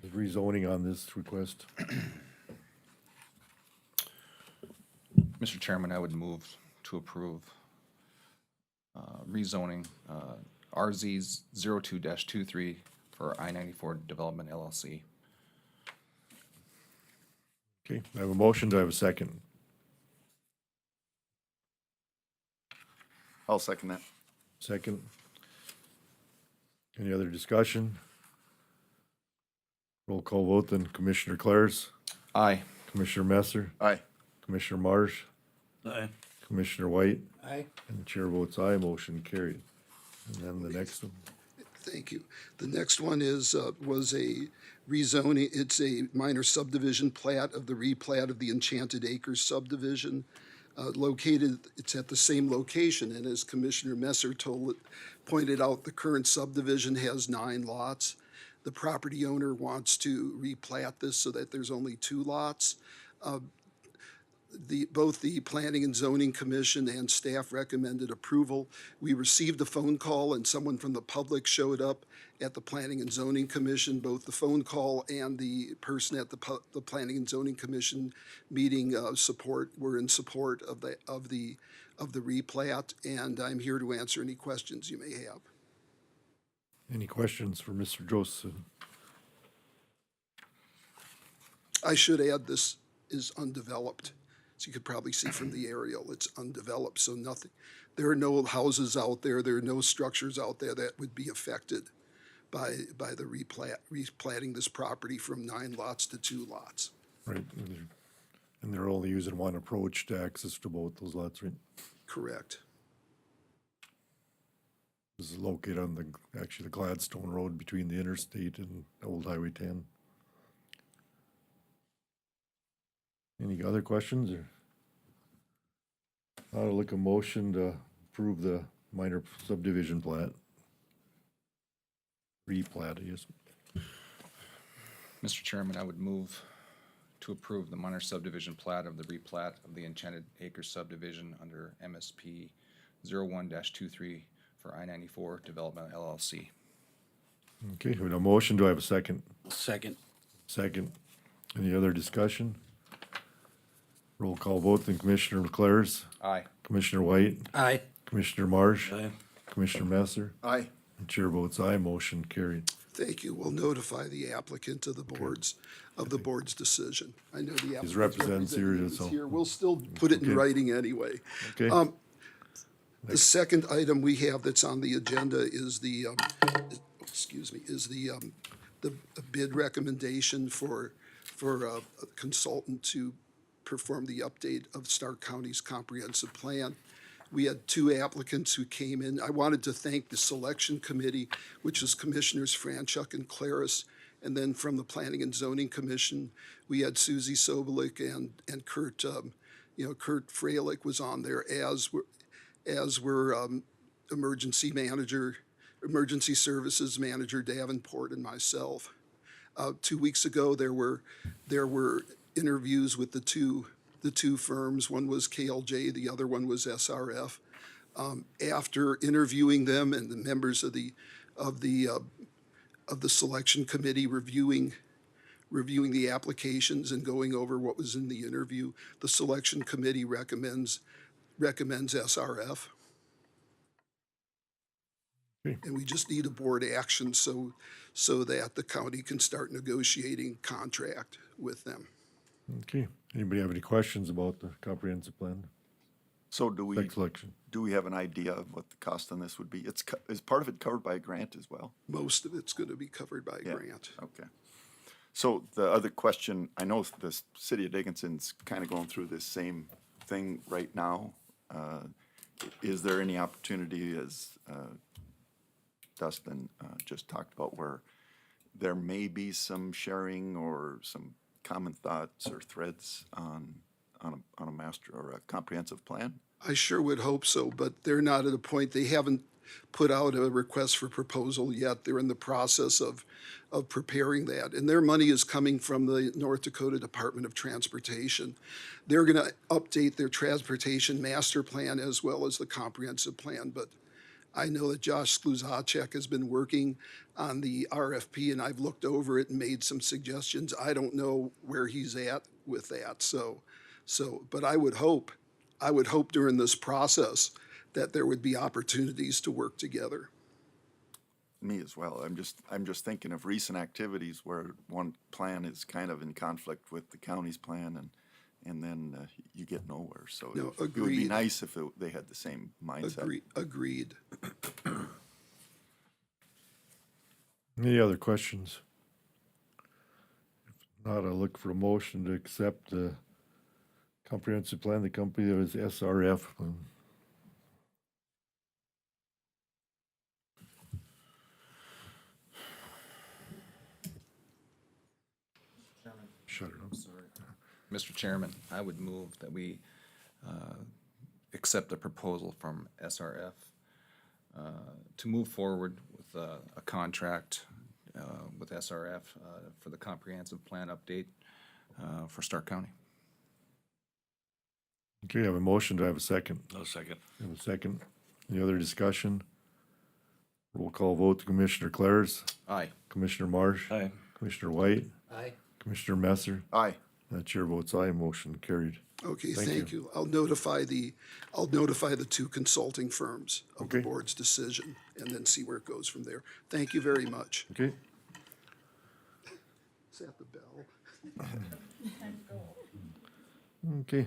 rezoning on this request. Mr. Chairman, I would move to approve rezoning RZ 02-23 for I-94 Development LLC. Okay, I have a motion. Do I have a second? I'll second that. Second. Any other discussion? Roll call vote then. Commissioner Clares? Aye. Commissioner Messer? Aye. Commissioner Marsh? Aye. Commissioner White? Aye. And the chair votes aye, motion carried. And then the next one. Thank you. The next one was a rezoning. It's a minor subdivision plat of the replat of the Enchanted Acres subdivision. It's at the same location, and as Commissioner Messer pointed out, the current subdivision has 9 lots. The property owner wants to replat this so that there's only 2 lots. Both the Planning and Zoning Commission and staff recommended approval. We received a phone call and someone from the public showed up at the Planning and Zoning Commission. Both the phone call and the person at the Planning and Zoning Commission meeting were in support of the replat, and I'm here to answer any questions you may have. Any questions for Mr. Joseph? I should add this is undeveloped. As you could probably see from the aerial, it's undeveloped, so nothing, there are no houses out there, there are no structures out there that would be affected by the replatting this property from 9 lots to 2 lots. Right, and they're only using one approach to access to both those lots, right? Correct. This is located on actually the Gladstone Road between the interstate and Old Highway 10. Any other questions, or? I'll look a motion to approve the minor subdivision plat. Replat, I guess. Mr. Chairman, I would move to approve the minor subdivision plat of the replat of the Enchanted Acres subdivision under MSP 01-23 for I-94 Development LLC. Okay, we have a motion, do I have a second? Second. Second. Any other discussion? Roll call vote, then Commissioner McClares. Aye. Commissioner White. Aye. Commissioner Marsh. Aye. Commissioner Messer. Aye. And chair votes aye, motion carried. Thank you. We'll notify the applicant of the board's decision. I know the applicant's represents here, representative is so- here. We'll still put it in Okay. writing anyway. Okay. The second item we have that's on the agenda is the bid recommendation for a consultant to perform the update of Stark County's comprehensive plan. We had 2 applicants who came in. I wanted to thank the selection committee, which is Commissioners Franchuk and Claris. And then from the Planning and Zoning Commission, we had Susie Sobolik and Kurt, Kurt Freilich was on there, as were Emergency Services Manager Davenport and myself. 2 weeks ago, there were interviews with the two firms. One was KLJ, the other one was SRF. After interviewing them and the members of the selection committee reviewing the applications and going over what was in the interview, the selection committee recommends SRF. Okay. And we just need a board action so that the county can start negotiating contract with them. Okay, anybody have any questions about the comprehensive plan? So do we, Site selection. do we have an idea of what the cost on this would be? Is part of it covered by a grant as well? Most of it's going to be covered by a Yeah. grant. Okay. So the other question, I know the city of Dickinson's kind of going through this same thing right now. Is there any opportunity, as Dustin just talked about, where there may be some sharing or some common thoughts or threads on a master or a comprehensive plan? I sure would hope so, but they're not at a point, they haven't put out a request for proposal yet. They're in the process of preparing that. And their money is coming from the North Dakota Department of Transportation. They're going to update their transportation master plan as well as the comprehensive plan. But I know that Josh Skluzacek has been working on the RFP, and I've looked over it and made some suggestions. I don't know where he's at with that. But I would hope during this process that there would be opportunities to work together. Me as well. I'm just thinking of recent activities where one plan is kind of in conflict with the county's plan, and then you get nowhere. So No, it would be agreed. nice if they had the same mindset. Agreed. Any other questions? If not, I'll look for a motion to accept the comprehensive plan, the company that is SRF. Shut it off. Mr. Chairman, I would move that we accept the proposal from SRF to move forward with a contract with SRF for the comprehensive plan update for Stark County. Okay, I have a motion. Do I have a second? No second. I have a second. Any other discussion? Roll call vote. Commissioner Clares. Aye. Commissioner Marsh. Aye. Commissioner White. Aye. Commissioner Messer. Aye. That chair votes aye. Motion carried. Okay, Thank thank you. I'll notify the 2 consulting firms of the Okay. board's decision and then see where it goes from there. Thank you very much. Okay. Is that the bell? Okay.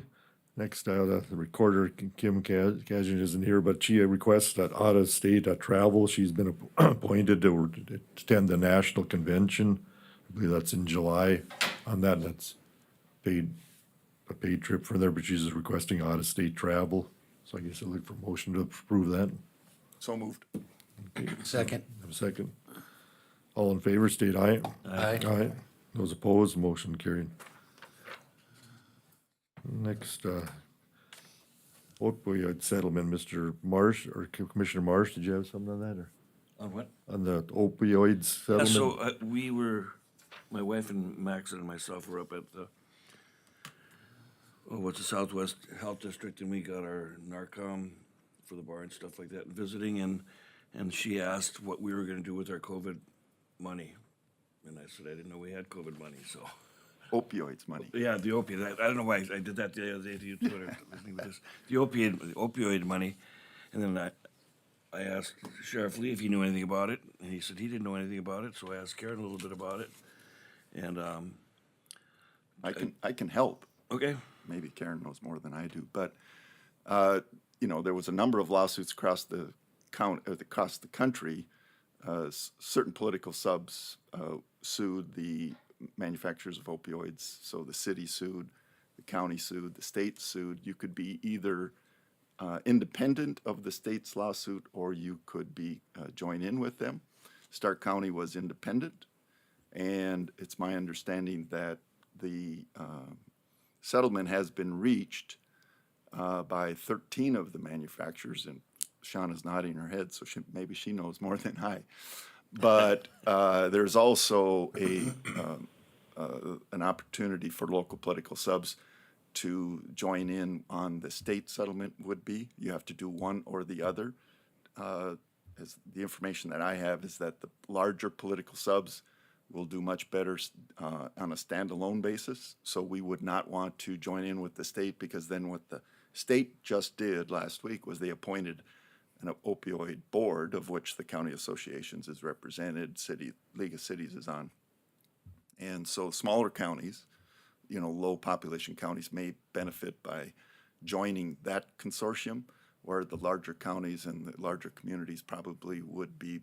Next, the recorder, Kim Kajan isn't here, but she requests that out-of-state travel. She's been appointed to attend the national convention. I believe that's in July. On that, that's a paid trip for there, but she's requesting out-of-state travel. So I guess I'll look for motion to approve that. So moved. Second. Have a second. All in favor, state aye. Aye. Aye. Those opposed, motion carried. Next, opioid settlement, Mr. Marsh, or Commissioner Marsh, did you have something on that, or? On what? On the opioids settlement? So we were, my wife and Max and myself were up at the, what's the Southwest Health District, and we got our Narcom for the bar and stuff like that, visiting, and she asked what we were gonna do with our COVID money. And I said, I didn't know we had COVID money, so. Opioids money. Yeah, the opioid. I don't know why I did that the other day to you too. Listening to this, the opioid money, and then I asked Sheriff Lee if he knew anything about it, and he said he didn't know anything about it. So I asked Karen a little bit about it, and I can help. Okay. Maybe Karen knows more than I do, but you know, there was a number of lawsuits across the country. Certain political subs sued the manufacturers of opioids. So the city sued, the county sued, the state sued. You could be either independent of the state's lawsuit, or you could be join in with them. Stark County was independent, and it's my understanding that the settlement has been reached by 13 of the manufacturers, and Shauna's nodding her head, so maybe she knows more than I. But there's also an opportunity for local political subs to join in on the state settlement would be. You have to do one or the other. As the information that I have is that the larger political subs will do much better on a standalone basis. So we would not want to join in with the state, because then what the state just did last week was they appointed an opioid board, of which the county associations is represented, League of Cities is on. And so smaller counties, you know, low population counties may benefit by joining that consortium, where the larger counties and the larger communities probably would be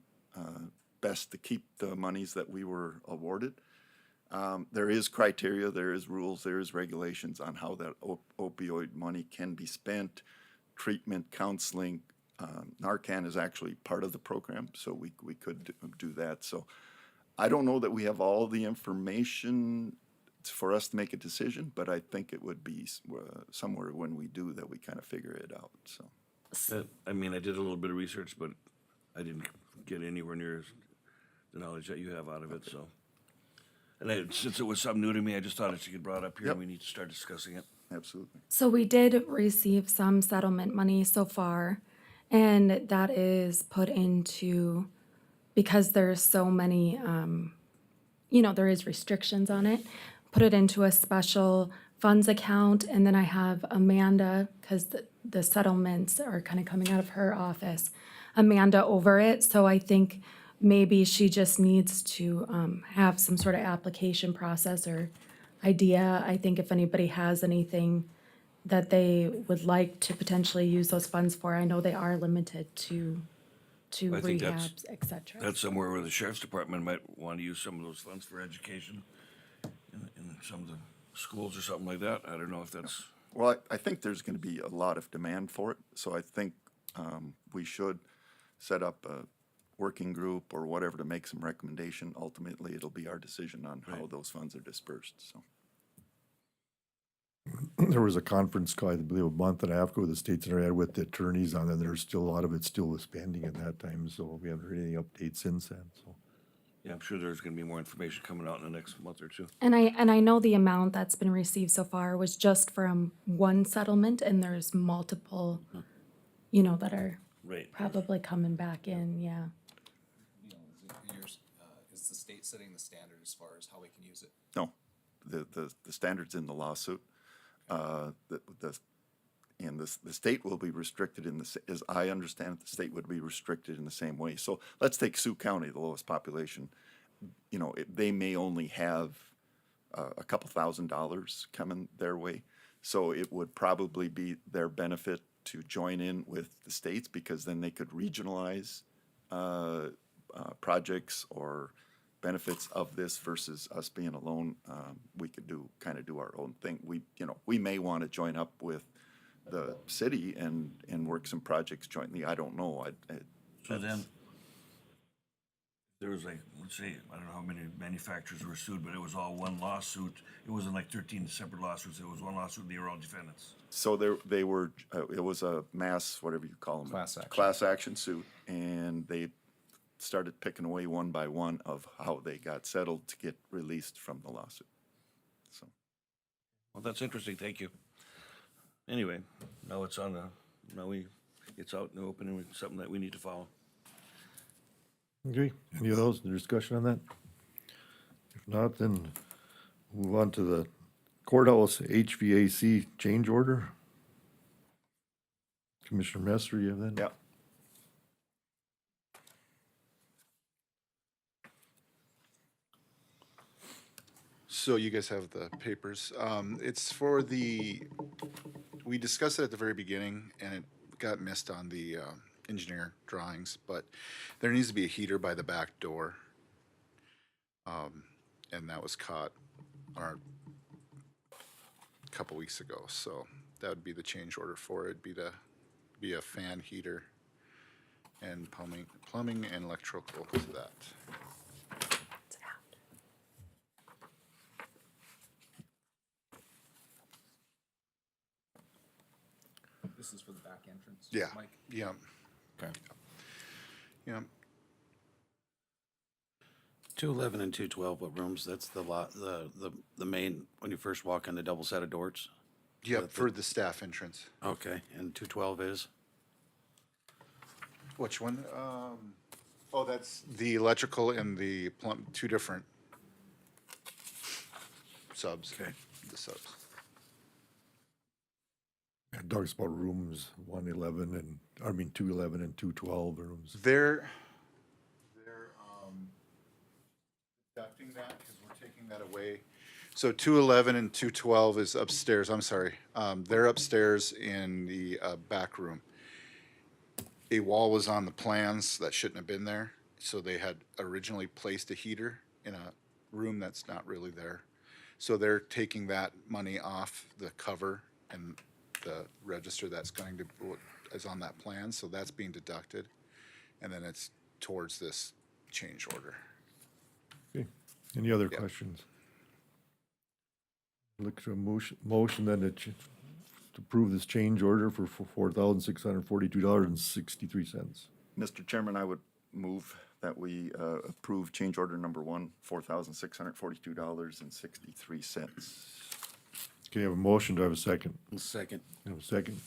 best to keep the monies that we were awarded. There is criteria, there is rules, there is regulations on how that opioid money can be spent, treatment, counseling. Narcan is actually part of the program, so we could do that. So I don't know that we have all the information for us to make a decision, but I think it would be somewhere when we do that we kind of figure it out, so. I mean, I did a little bit of research, but I didn't get anywhere near the knowledge that you have out of it, so. And since it was something new to me, I just thought it should get brought up here, and we need to start discussing it. Absolutely. So we did receive some settlement money so far, and that is put into, because there's so many, there is restrictions on it, put it into a special funds account, and then I have Amanda, because the settlements are kind of coming out of her office, Amanda over it. So I think maybe she just needs to have some sort of application process or idea. I think if anybody has anything that they would like to potentially use those funds for, I know they are limited to I think rehabs, et cetera. That's somewhere where the sheriff's department might want to use some of those funds for education in some of the schools or something like that. I don't know if that's. Well, I think there's going to be a lot of demand for it, so I think we should set up a working group or whatever to make some recommendation. Ultimately, it'll be our decision on how those funds are dispersed, so. There was a conference call, I believe, a month and a half ago, the state center had with the attorneys on it. There's still a lot of it still was pending at that time, so we haven't heard any updates since then, so. Yeah, I'm sure there's gonna be more information coming out in the next month or two. And I know the amount that's been received so far was just from one settlement, and there's multiple, that are probably coming back in, yeah. Is the state setting the standard as far as how we can use it? No, the standard's in the lawsuit. The state will be restricted as I understand it, the state would be restricted in the same way. So let's take Sioux County, the lowest population. They may only have a couple $1,000s coming their way. So it would probably be their benefit to join in with the states, because then they could regionalize projects or benefits of this versus us being alone. We could kind of do our own thing. We may want to join up with the city and work some projects jointly. I don't know. So then, there was like, let's say, I don't know how many manufacturers were sued, but it was all one lawsuit. It wasn't like 13 separate lawsuits. It was one lawsuit, and they were all defendants. So they were, it was a mass, whatever you call them. Class action suit, and they started picking away one by one of how they got settled to get released from the lawsuit. So. Well, that's interesting. Thank you. Anyway, now it's out in the open, and it's something that we need to follow. Okay, any of those, discussion on that? If not, then move on to the courthouse HVAC change order. Commissioner Messer, you have that? Yeah. So you guys have the papers. It's for we discussed it at the very beginning and it got missed on the engineer drawings, but there needs to be a heater by the back door. And that was caught a couple weeks ago. So that would be the change order for it. Be a fan heater and plumbing and electrical to that. This is for the back entrance? Yeah, Mike? yeah. Okay. Yeah. 211 and 212, what rooms? That's the main, when you first walk in, the double set of doors? Yep, for the staff entrance. Okay, and 212 is? Which one? Oh, that's the electrical and the two different subs. Okay. The subs. Yeah, Doug's about rooms 211 and 212 rooms. They're deducting that because we're taking that away. So 211 and 212 is upstairs. I'm sorry. They're upstairs in the back room. A wall was on the plans that shouldn't have been there. So they had originally placed a heater in a room that's not really there. So they're taking that money off the cover and the register that's going to, is on that plan. So that's being deducted. And then it's towards this change order. Okay, any other questions? Look for a motion then to approve this change order for $4,642.63. Mr. Chairman, I would move that we approve change order number 1, $4,642.63. Okay, I have a motion, do I have a second? Second. I have a second.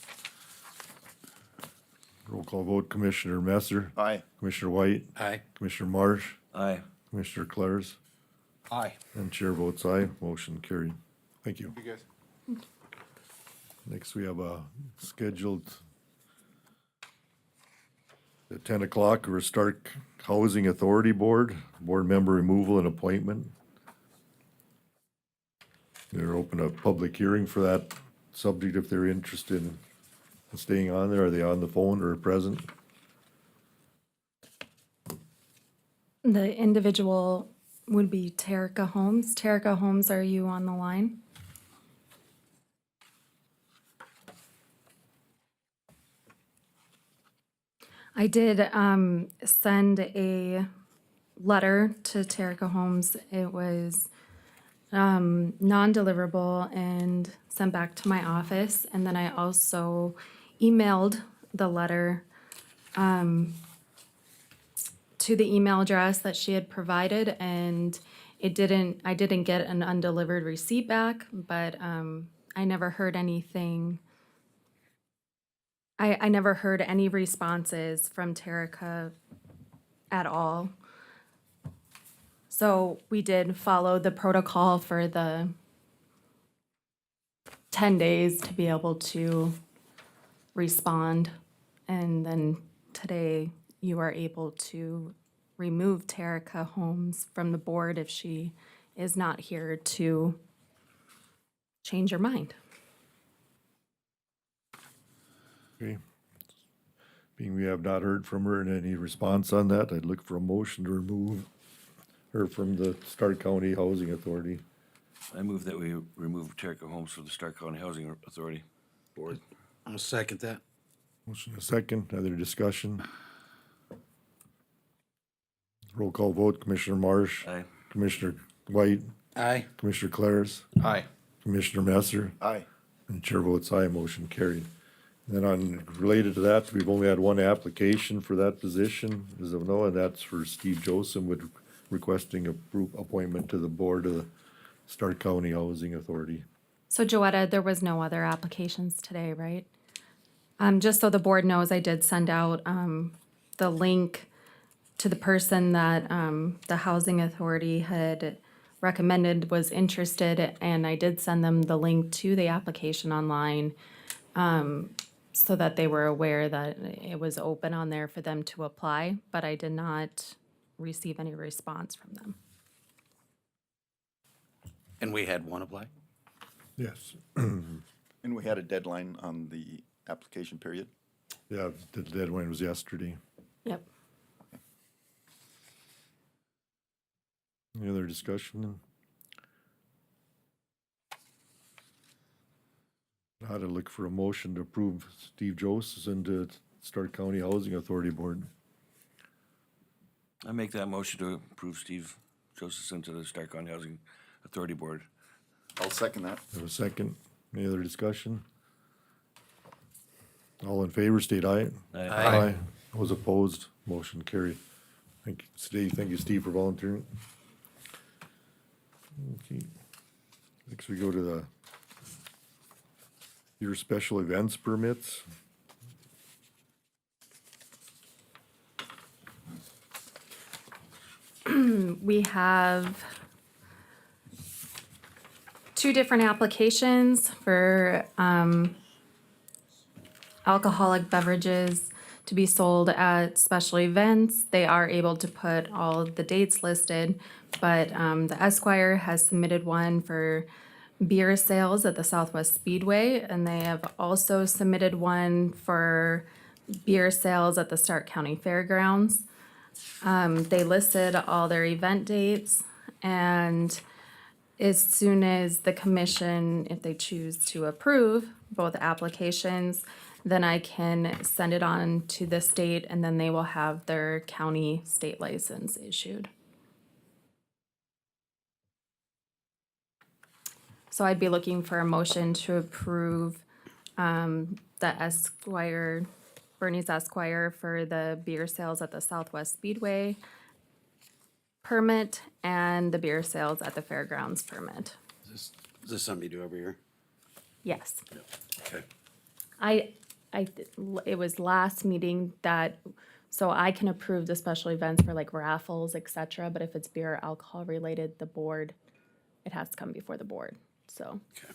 Roll call vote, Commissioner Messer. Aye. Commissioner White. Aye. Commissioner Marsh. Aye. Commissioner Clares. Aye. And chair votes aye, motion carried. Thank you. You guys. Next, we have a scheduled at 10 o'clock, or Stark Housing Authority Board member removal and appointment. They're open a public hearing for that subject if they're interested in staying on there. Are they on the phone or present? The individual would be Terica Holmes. Terica Holmes, are you on the line? I did send a letter to Terica Holmes. It was non-deliverable and sent back to my office. And then I also emailed the letter to the email address that she had provided, and I didn't get an undelivered receipt back, but I never heard anything. I never heard any responses from Terica at all. So we did follow the protocol for the 10 days to be able to respond. And then today you are able to remove Terica Holmes from the board if she is not here to change your mind. Okay. Being we have not heard from her and any response on that, I'd look for a motion to remove her from the Stark County Housing Authority. I move that we remove Terica Holmes from the Stark County Housing Authority Board. I'll second that. Motion a second, other discussion? Roll call vote, Commissioner Marsh. Aye. Commissioner White, Aye. Commissioner Claris, Aye. Commissioner Messer, Aye. and chair votes aye, motion carried. Then on, related to that, we've only had one application for that position, as of now, and that's for Steve Joseph with requesting appointment to the board of the Stark County Housing Authority. So Joetta, there was no other applications today, right? Just so the board knows, I did send out, the link to the person that, the Housing Authority had recommended was interested, and I did send them the link to the application online, so that they were aware that it was open on there for them to apply, but I did not receive any response from them. And we had one apply? Yes. And we had a deadline on the application period? Yeah, the deadline was yesterday. Yep. Any other discussion? How to look for a motion to approve Steve Joseph into Stark County Housing Authority Board. I make that motion to approve Steve Joseph into the Stark County Housing Authority Board. I'll second that. Have a second. Any other discussion? All in favor, state aye. Aye. Those opposed, motion carried. Thank you, Steve. Thank you, Steve, for volunteering. Okay. Next, we go to your special events permits. We have two different applications for alcoholic beverages to be sold at special events. They are able to put all of the dates listed, but the Esquire has submitted one for beer sales at the Southwest Speedway, and they have also submitted one for beer sales at the Stark County Fairgrounds. They listed all their event dates, and as soon as the commission, if they choose to approve both applications, then I can send it on to the state, and then they will have their county state license issued. So I'd be looking for a motion to approve the Esquire, Bernie's Esquire for the beer sales at the Southwest Speedway permit and the beer sales at the fairgrounds permit. Is this something you do every year? Yes. Okay. It was last meeting that, so I can approve the special events for like raffles, et cetera, but if it's beer or alcohol related, the board, it has to come before the board, so. Okay.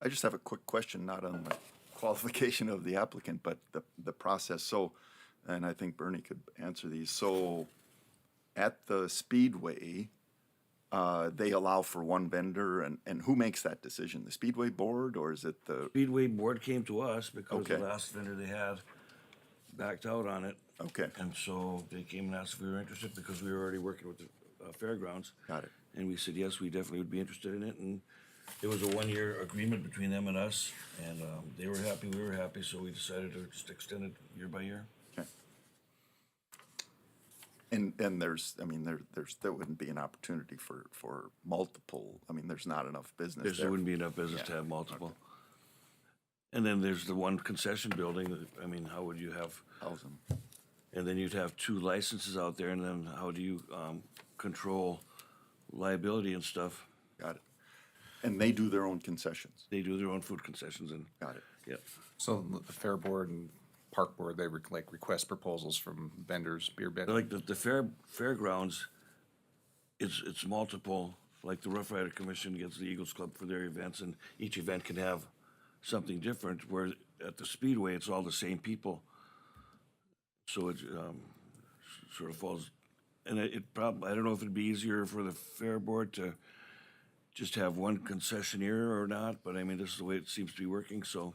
I just have a quick question, not on the qualification of the applicant, but the process. So, and I think Bernie could answer these. So at the Speedway, they allow for one vendor, and who makes that decision? The Speedway board, or is it the? Speedway Board came to us because Okay. the last vendor they had backed out on it. Okay, And so they came and asked if we were interested because we were already working with the fairgrounds. got it. And we said, yes, we definitely would be interested in it. And it was a one-year agreement between them and us. And they were happy, we were happy, so we decided to just extend it year by year. Okay. And there's, I mean, there wouldn't be an opportunity for multiple, I mean, there's not enough business There wouldn't be enough business to have multiple. And then there's the one concession building. I mean, how would you have, Thousand. and then you'd have two licenses out there, and then how do you control liability and stuff? Got it. And they do their own concessions. They do their own food concessions and, Got it. yep. So the Fair Board and Park Board, they request proposals from vendors, beer But vendors. like the fairgrounds, it's multiple, like the Rough Rider Commission gets the Eagles Club for their events, and each event can have something different, where at the Speedway, it's all the same people. So it sort of falls, and it probably, I don't know if it'd be easier for the Fair Board to just have one concessionaire or not, but I mean, this is the way it seems to be working, so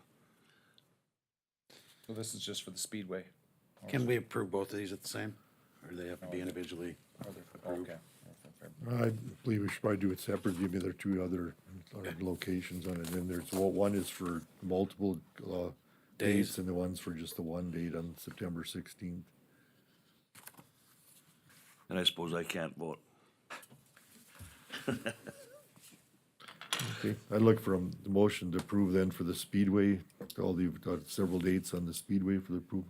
So this is just for the Speedway? Can we approve both of these at the same, or do they have to be individually approved? Okay. I believe we should probably do it separately. Maybe there are two other locations on it, and there's, one is for multiple, dates, and the one's for just the one date on September 16th. And I suppose I can't vote. Okay, I'd look for a motion to approve then for the Speedway, all the, several dates on the Speedway for the approval.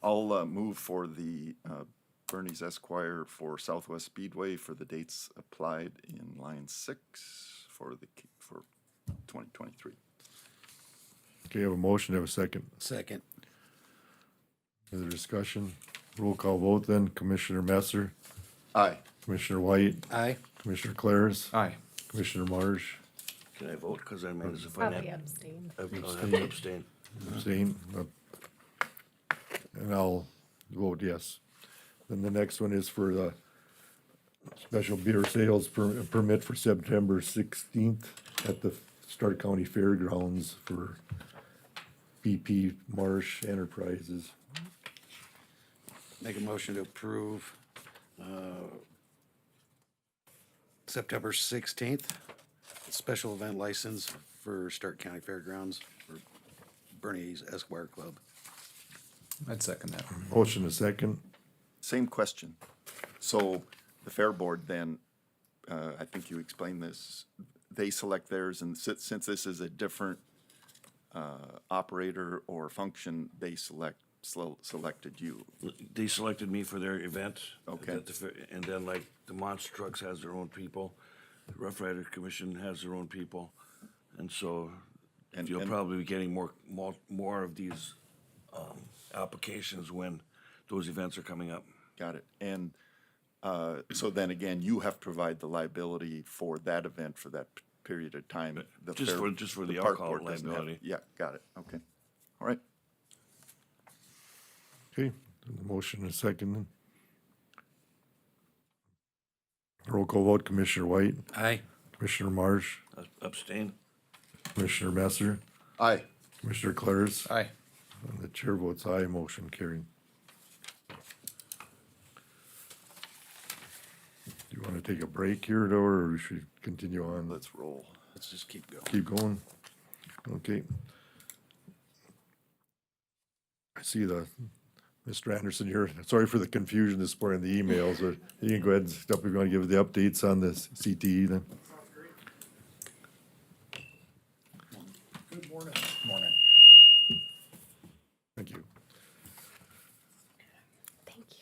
I'll move for the Bernie's Esquire for Southwest Speedway for the dates applied in line 6 for 2023. Okay, I have a motion, I have a second. Second. Further discussion? Roll call vote then. Commissioner Messer, Aye. Commissioner White, Aye. Commissioner Claris, Aye. Commissioner Marsh, Can I vote? Because I mean, as a Probably finance. abstain. I'll have to abstain. abstain, and I'll vote yes. Then the next one is for the special beer sales permit for September 16th at the Stark County Fairgrounds for BP Marsh Enterprises. Make a motion to approve September 16th, special event license for Stark County Fairgrounds for Bernie's Esquire Club. I'd second that. Motion a second. Same question. So the Fair Board then, I think you explained this, they select theirs, and since this is a different operator or function, they selected you. They selected me for their event. Okay. at the fair, and then like the Monster Trucks has their own people, the Rough Rider Commission has their own people, and so you'll probably be getting more of these applications when those events are coming up. Got it. And so then again, you have to provide the liability for that event for that period of time. The Just fair- for the park alcohol board doesn't have- liability. Yeah, got it. Okay. All right. Okay, the motion is second. Then. Roll call vote, Commissioner White, Aye. Commissioner Marsh, Abstain. Commissioner Messer, Aye. Commissioner Claris. Aye. And the chair votes aye, motion carried. Do you want to take a break here, though, or we should continue on? Let's roll. Let's just keep going. Keep going? Okay. I see Mr. Anderson here. Sorry for the confusion this morning in the emails, but you can go ahead and step if you want to give the updates on this CTE then. Good morning. Morning. Thank you. Thank you.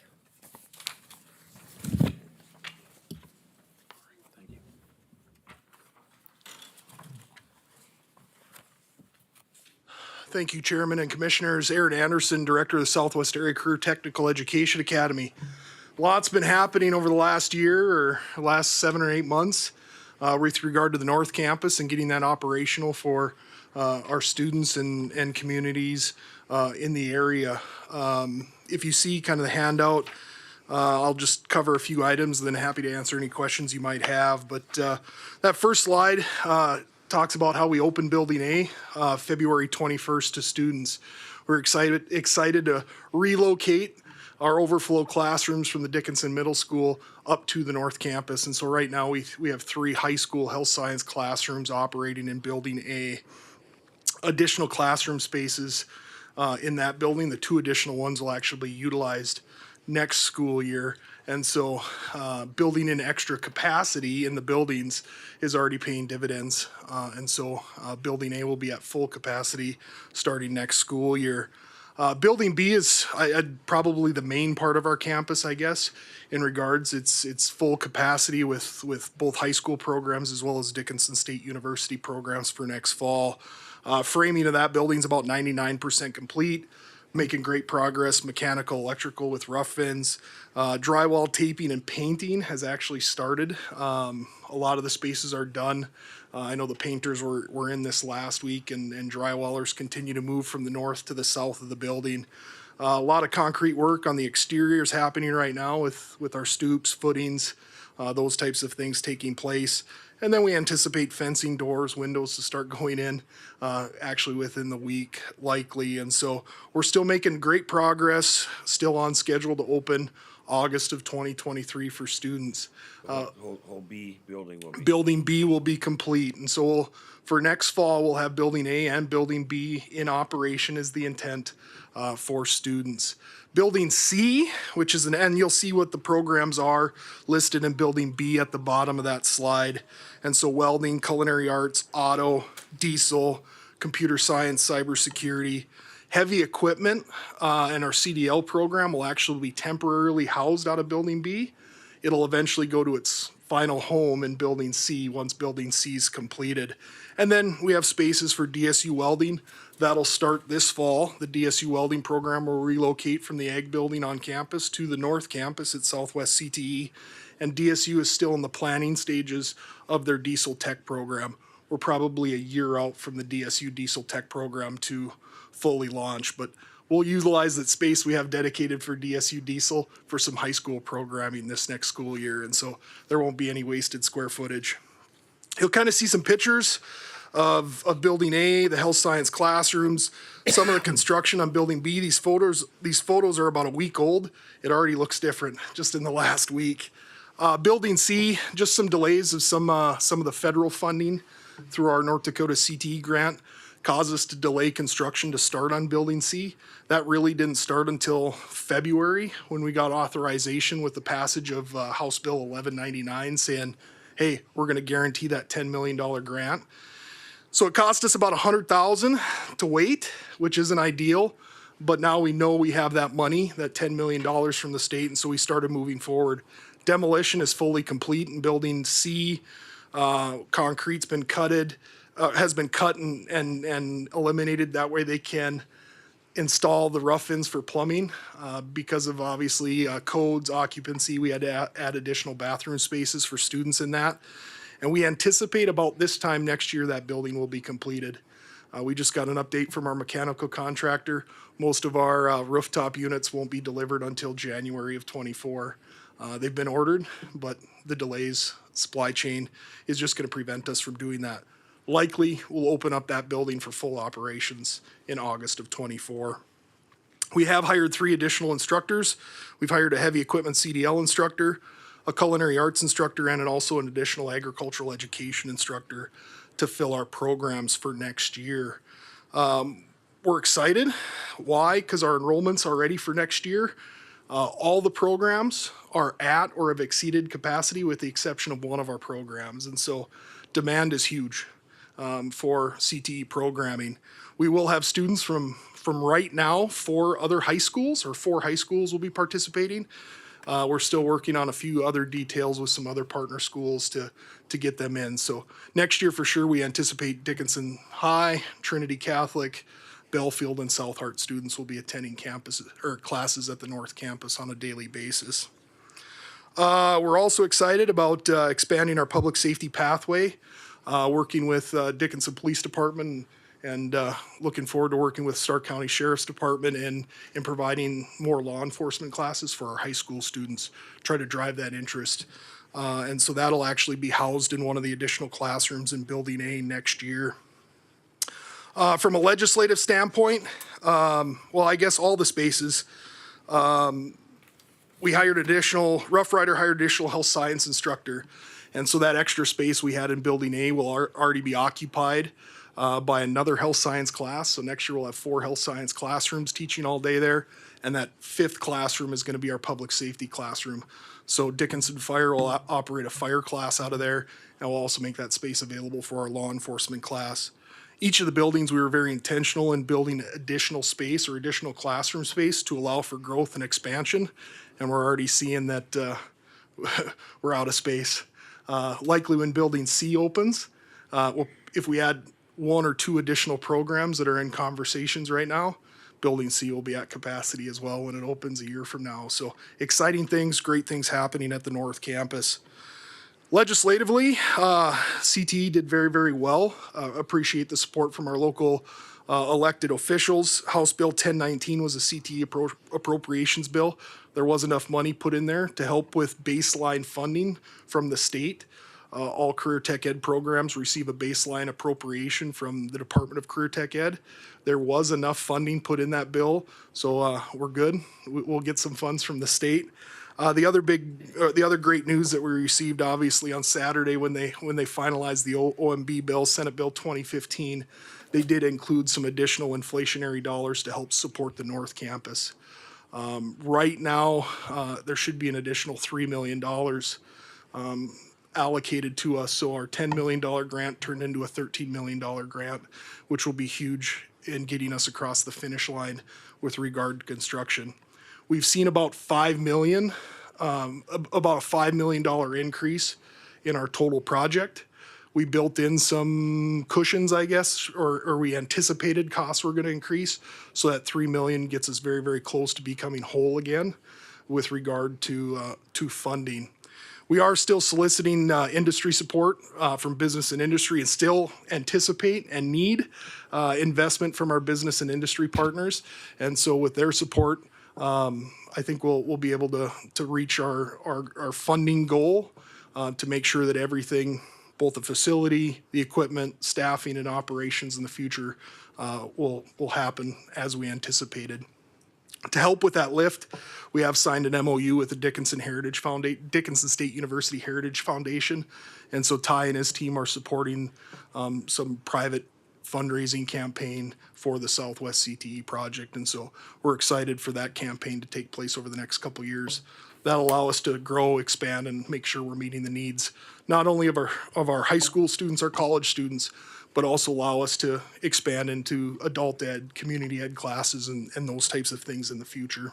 Thank you, Chairman and Commissioners. Aaron Anderson, Director of the Southwest Area Career Technical Education Academy. Lots been happening over the last year or last 7 or 8 months with regard to the North Campus and getting that operational for our students and communities in the area. If you see kind of the handout, I'll just cover a few items, then happy to answer any questions you might have. But that first slide talks about how we opened Building A February 21st to students. We're excited to relocate our overflow classrooms from the Dickinson Middle School up to the North Campus. And so right now we have 3 high school health science classrooms operating in Building A. Additional classroom spaces in that building. The 2 additional ones will actually be utilized next school year. And so building in extra capacity in the buildings is already paying dividends. And so Building A will be at full capacity starting next school year. Building B is probably the main part of our campus, I guess, in regards. It's full capacity with both high school programs as well as Dickinson State University programs for next fall. Framing of that building is about 99% complete. Making great progress, mechanical, electrical with rough fins. Drywall taping and painting has actually started. A lot of the spaces are done. I know the painters were in this last week, and drywallers continue to move from the north to the south of the building. A lot of concrete work on the exteriors happening right now with our stoops, footings, those types of things taking place. And then we anticipate fencing, doors, windows to start going in actually within the week, likely. And so we're still making great progress, still on schedule to open August of 2023 for students. Whole B building will be. Building B will be complete. And so for next fall, we'll have Building A and Building B in operation is the intent for students. Building C, which is and you'll see what the programs are listed in Building B at the bottom of that slide. And so welding, culinary arts, auto, diesel, computer science, cybersecurity, heavy equipment, and our CDL program will actually be temporarily housed out of Building B. It'll eventually go to its final home in Building C once Building C is completed. And then we have spaces for DSU welding. That'll start this fall. The DSU welding program will relocate from the Ag building on campus to the North Campus at Southwest CTE. And DSU is still in the planning stages of their diesel tech program. We're probably a year out from the DSU diesel tech program to fully launch, but we'll utilize that space we have dedicated for DSU diesel for some high school programming this next school year. And so there won't be any wasted square footage. You'll kind of see some pictures of Building A, the health science classrooms, some of the construction on Building B. These photos are about a week old. It already looks different just in the last week. Building C, just some delays of some of the federal funding through our North Dakota CTE grant caused us to delay construction to start on Building C. That really didn't start until February when we got authorization with the passage of House Bill 1199 saying, hey, we're going to guarantee that $10 million grant. So it cost us about $100,000 to wait, which isn't ideal, but now we know we have that money, that $10 million from the state, and so we started moving forward. Demolition is fully complete in Building C. Concrete's been has been cut and eliminated. That way they can install the rough-ins for plumbing. Because of obviously codes, occupancy, we had to add additional bathroom spaces for students in that. And we anticipate about this time next year that building will be completed. We just got an update from our mechanical contractor. Most of our rooftop units won't be delivered until January of '24. They've been ordered, but the delays, supply chain is just going to prevent us from doing that. Likely, we'll open up that building for full operations in August of '24. We have hired 3 additional instructors. We've hired a heavy equipment CDL instructor, a culinary arts instructor, and also an additional agricultural education instructor to fill our programs for next year. We're excited. Why? Because our enrollment's are ready for next year. All the programs are at or have exceeded capacity with the exception of one of our programs. And so demand is huge for CTE programming. We will have students from right now 4 high schools will be participating. We're still working on a few other details with some other partner schools to get them in. So next year for sure we anticipate Dickinson High, Trinity Catholic, Belfield, and South Hart students will be attending classes at the North Campus on a daily basis. We're also excited about expanding our public safety pathway, working with Dickinson Police Department and looking forward to working with Stark County Sheriff's Department in providing more law enforcement classes for our high school students, try to drive that interest. And so that'll actually be housed in one of the additional classrooms in Building A next year. From a legislative standpoint, well, I guess all the spaces, we hired Rough Rider hired additional health science instructor. And so that extra space we had in Building A will already be occupied by another health science class. So next year we'll have 4 health science classrooms teaching all day there. And that 5th classroom is going to be our public safety classroom. So Dickinson Fire will operate a fire class out of there, and we'll also make that space available for our law enforcement class. Each of the buildings, we were very intentional in building additional space or additional classroom space to allow for growth and expansion. And we're already seeing that we're out of space. Likely when Building C opens, if we add 1 or 2 additional programs that are in conversations right now, Building C will be at capacity as well when it opens a year from now. So exciting things, great things happening at the North Campus. Legislatively, CTE did very, very well. Appreciate the support from our local elected officials. House Bill 1019 was a CTE appropriations bill. There was enough money put in there to help with baseline funding from the state. All career tech ed programs receive a baseline appropriation from the Department of Career Tech Ed. There was enough funding put in that bill, so we're good. We'll get some funds from the state. The other great news that we received, obviously, on Saturday when they finalized the OMB bill, Senate Bill 2015, they did include some additional inflationary dollars to help support the North Campus. Right now, there should be an additional $3 million allocated to us, so our $10 million grant turned into a $13 million grant, which will be huge in getting us across the finish line with regard to construction. We've seen about $5 million, about a $5 million increase in our total project. We built in some cushions, I guess, or we anticipated costs were going to increase, so that $3 million gets us very, very close to becoming whole again with regard to funding. We are still soliciting industry support from business and industry, and still anticipate and need investment from our business and industry partners. And so with their support, I think we'll be able to reach our funding goal to make sure that everything, both the facility, the equipment, staffing, and operations in the future will happen as we anticipated. To help with that lift, we have signed an MOU with the Dickinson State University Heritage Foundation. And so Ty and his team are supporting some private fundraising campaign for the Southwest CTE project. And so we're excited for that campaign to take place over the next couple years. That'll allow us to grow, expand, and make sure we're meeting the needs, not only of our high school students, our college students, but also allow us to expand into adult ed, community ed classes, and those types of things in the future.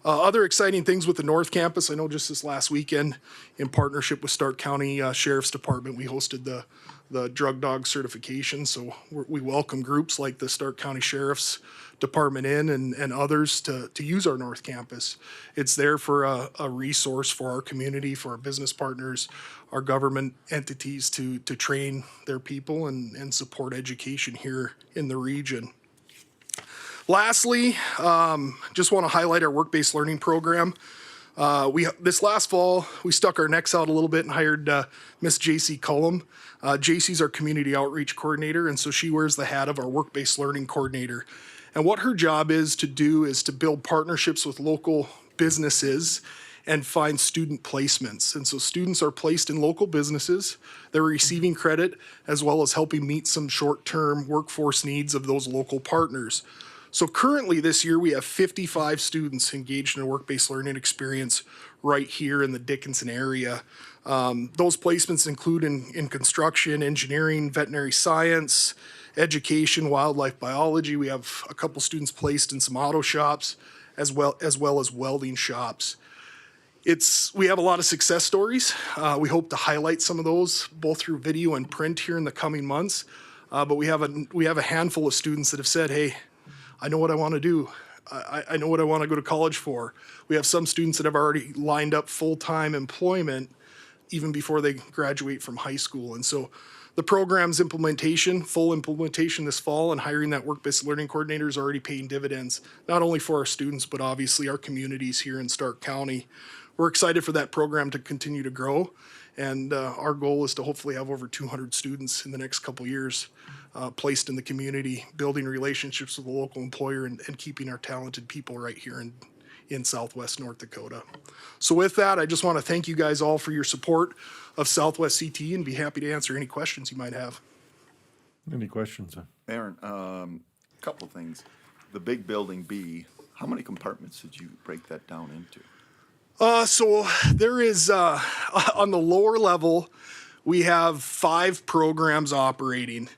Other exciting things with the North Campus, I know just this last weekend, in partnership with Stark County Sheriff's Department, we hosted the drug dog certification. So we welcome groups like the Stark County Sheriff's Department and others to use our North Campus. It's there for a resource for our community, for our business partners, our government entities to train their people and support education here in the region. Lastly, just want to highlight our work-based learning program. This last fall, we stuck our necks out a little bit and hired Miss J.C. Cullum. J.C.'s our community outreach coordinator, and so she wears the hat of our work-based learning coordinator. And what her job is to do is to build partnerships with local businesses and find student placements. And so students are placed in local businesses. They're receiving credit as well as helping meet some short-term workforce needs of those local partners. So currently this year, we have 55 students engaged in a work-based learning experience right here in the Dickinson area. Those placements include in construction, engineering, veterinary science, education, wildlife biology. We have a couple students placed in some auto shops as well as welding shops. We have a lot of success stories. We hope to highlight some of those both through video and print here in the coming months. But we have a handful of students that have said, hey, I know what I want to do. I know what I want to go to college for. We have some students that have already lined up full-time employment even before they graduate from high school. And so the program's full implementation this fall, and hiring that work-based learning coordinator is already paying dividends, not only for our students, but obviously our communities here in Stark County. We're excited for that program to continue to grow, and our goal is to hopefully have over 200 students in the next couple years placed in the community, building relationships with the local employer and keeping our talented people right here in Southwest North Dakota. So with that, I just want to thank you guys all for your support of Southwest CTE and be happy to answer any questions you might have. Any questions? Aaron, couple things. The big building B, how many compartments did you break that down into? So there is, on the lower level, we have 5 programs operating,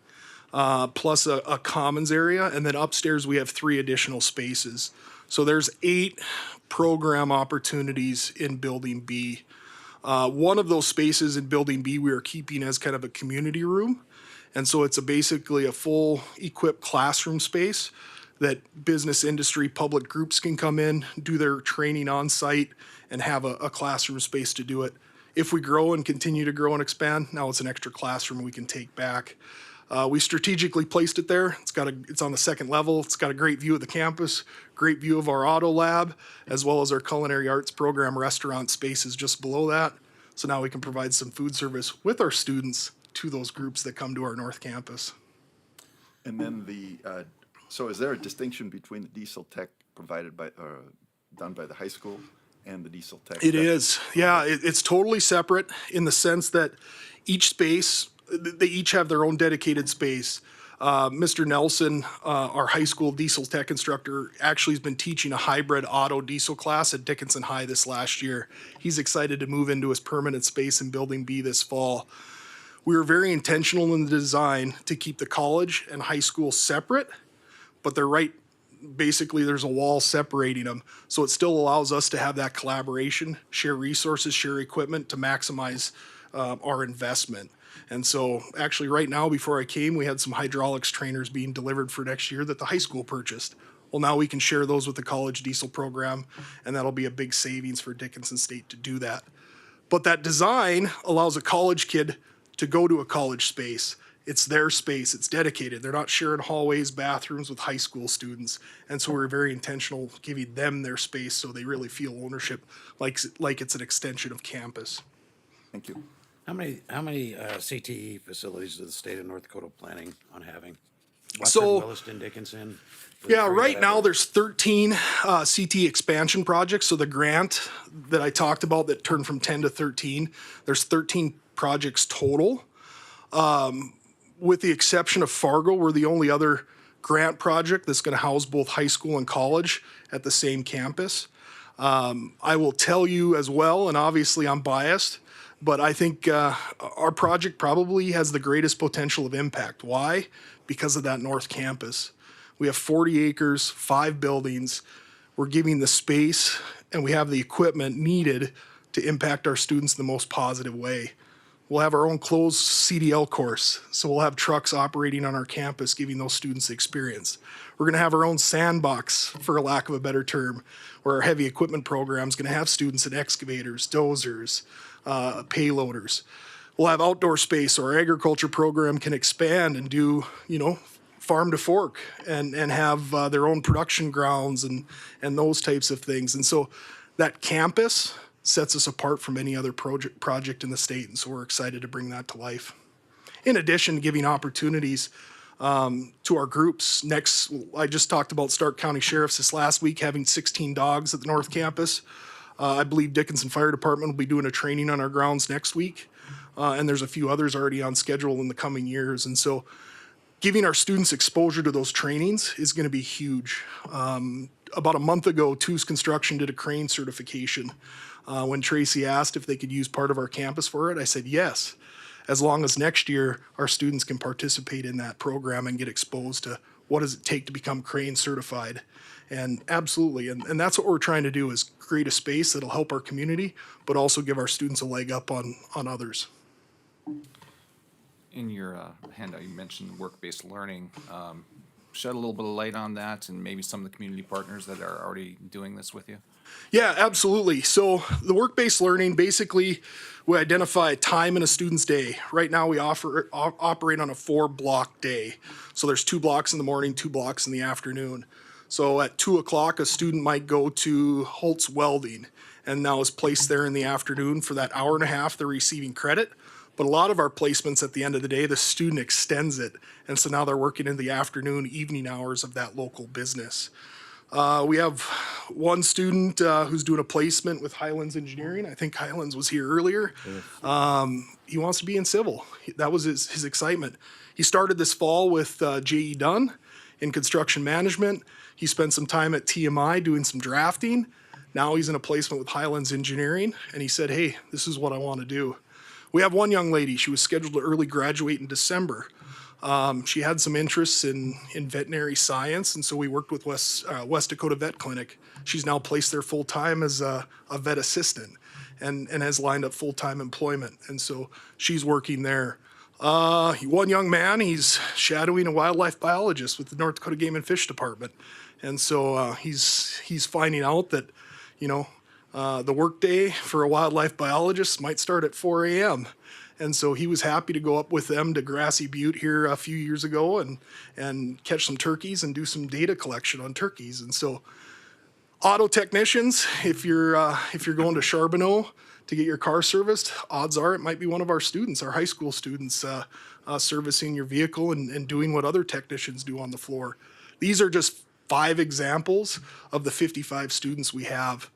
plus a commons area, and then upstairs we have 3 additional spaces. So there's 8 program opportunities in Building B. One of those spaces in Building B we are keeping as kind of a community room, and so it's basically a full equipped classroom space that business, industry, public groups can come in, do their training on site, and have a classroom space to do it. If we grow and continue to grow and expand, now it's an extra classroom we can take back. We strategically placed it there. It's on the second level. It's got a great view of the campus, great view of our auto lab, as well as our culinary arts program restaurant spaces just below that. So now we can provide some food service with our students to those groups that come to our North Campus. And then so is there a distinction between the diesel tech provided by, done by the high school and the diesel tech? It is, yeah, it's totally separate in the sense that each space, they each have their own dedicated space. Mr. Nelson, our high school diesel tech instructor, actually has been teaching a hybrid auto diesel class at Dickinson High this last year. He's excited to move into his permanent space in Building B this fall. We were very intentional in the design to keep the college and high school separate, but they're right, basically there's a wall separating them. So it still allows us to have that collaboration, share resources, share equipment to maximize our investment. And so actually right now, before I came, we had some hydraulics trainers being delivered for next year that the high school purchased. Well, now we can share those with the college diesel program, and that'll be a big savings for Dickinson State to do that. But that design allows a college kid to go to a college space. It's their space, it's dedicated. They're not sharing hallways, bathrooms with high school students. And so we're very intentional giving them their space so they really feel ownership like it's an extension of campus. Thank you. How many CTE facilities is the state of North Dakota planning on having? Western, Williston, Dickinson? Yeah, right now there's 13 CT expansion projects. So the grant that I talked about that turned from 10 to 13, there's 13 projects total. With the exception of Fargo, we're the only other grant project that's going to house both high school and college at the same campus. I will tell you as well, and obviously I'm biased, but I think our project probably has the greatest potential of impact. Why? Because of that North Campus. We have 40 acres, 5 buildings. We're giving the space and we have the equipment needed to impact our students in the most positive way. We'll have our own closed CDL course, so we'll have trucks operating on our campus, giving those students the experience. We're gonna have our own sandbox, for a lack of a better term, where our heavy equipment program is gonna have students in excavators, dozers, payloaders. We'll have outdoor space, so our agriculture program can expand and do, farm to fork and have their own production grounds and those types of things. And so that campus sets us apart from any other project in the state, and so we're excited to bring that to life. In addition, giving opportunities to our groups. I just talked about Stark County Sheriffs this last week having 16 dogs at the North Campus. I believe Dickinson Fire Department will be doing a training on our grounds next week, and there's a few others already on schedule in the coming years. And so giving our students exposure to those trainings is going to be huge. About a month ago, TOOS Construction did a crane certification. When Tracy asked if they could use part of our campus for it, I said yes, as long as next year our students can participate in that program and get exposed to what does it take to become crane certified. And absolutely, and that's what we're trying to do, is create a space that'll help our community, but also give our students a leg up on others. In your handout, you mentioned work-based learning. Shed a little bit of light on that and maybe some of the community partners that are already doing this with you? Yeah, absolutely. So the work-based learning, basically, we identify a time in a student's day. Right now, we operate on a 4-block day. So there's 2 blocks in the morning, 2 blocks in the afternoon. So at 2 o'clock, a student might go to Holtz Welding and now is placed there in the afternoon. For that hour and a half, they're receiving credit. But a lot of our placements at the end of the day, the student extends it. And so now they're working in the afternoon, evening hours of that local business. We have one student who's doing a placement with Highlands Engineering. I think Highlands was here earlier. He wants to be in civil. That was his excitement. He started this fall with J.E. Dunn in construction management. He spent some time at TMI doing some drafting. Now he's in a placement with Highlands Engineering, and he said, hey, this is what I want to do. We have one young lady, she was scheduled to early graduate in December. She had some interests in veterinary science, and so we worked with West Dakota Vet Clinic. She's now placed there full-time as a vet assistant and has lined up full-time employment. And so she's working there. One young man, he's shadowing a wildlife biologist with the North Dakota Game and Fish Department. And so he's finding out that, the workday for a wildlife biologist might start at 4 a.m. And so he was happy to go up with them to Grassy Butte here a few years ago and catch some turkeys and do some data collection on turkeys. And so auto technicians, if you're going to Charbonneau to get your car serviced, odds are it might be one of our students, our high school students, servicing your vehicle and doing what other technicians do on the floor. These are just 5 examples of the 55 students we have.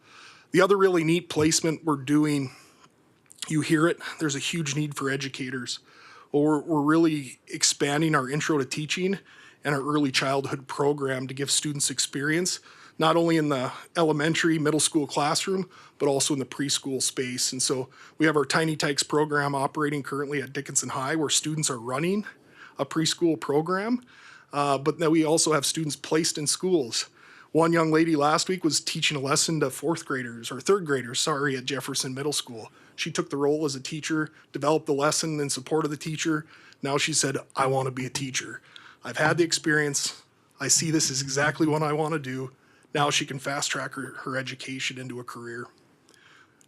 The other really neat placement we're doing, you hear it, there's a huge need for educators. We're really expanding our intro to teaching and our early childhood program to give students experience, not only in the elementary, middle school classroom, but also in the preschool space. And so we have our Tiny Tykes program operating currently at Dickinson High, where students are running a preschool program. But then we also have students placed in schools. One young lady last week was teaching a lesson to third graders, at Jefferson Middle School. She took the role as a teacher, developed the lesson in support of the teacher. Now she said, I want to be a teacher. I've had the experience. I see this is exactly what I want to do. Now she can fast track her education into a career.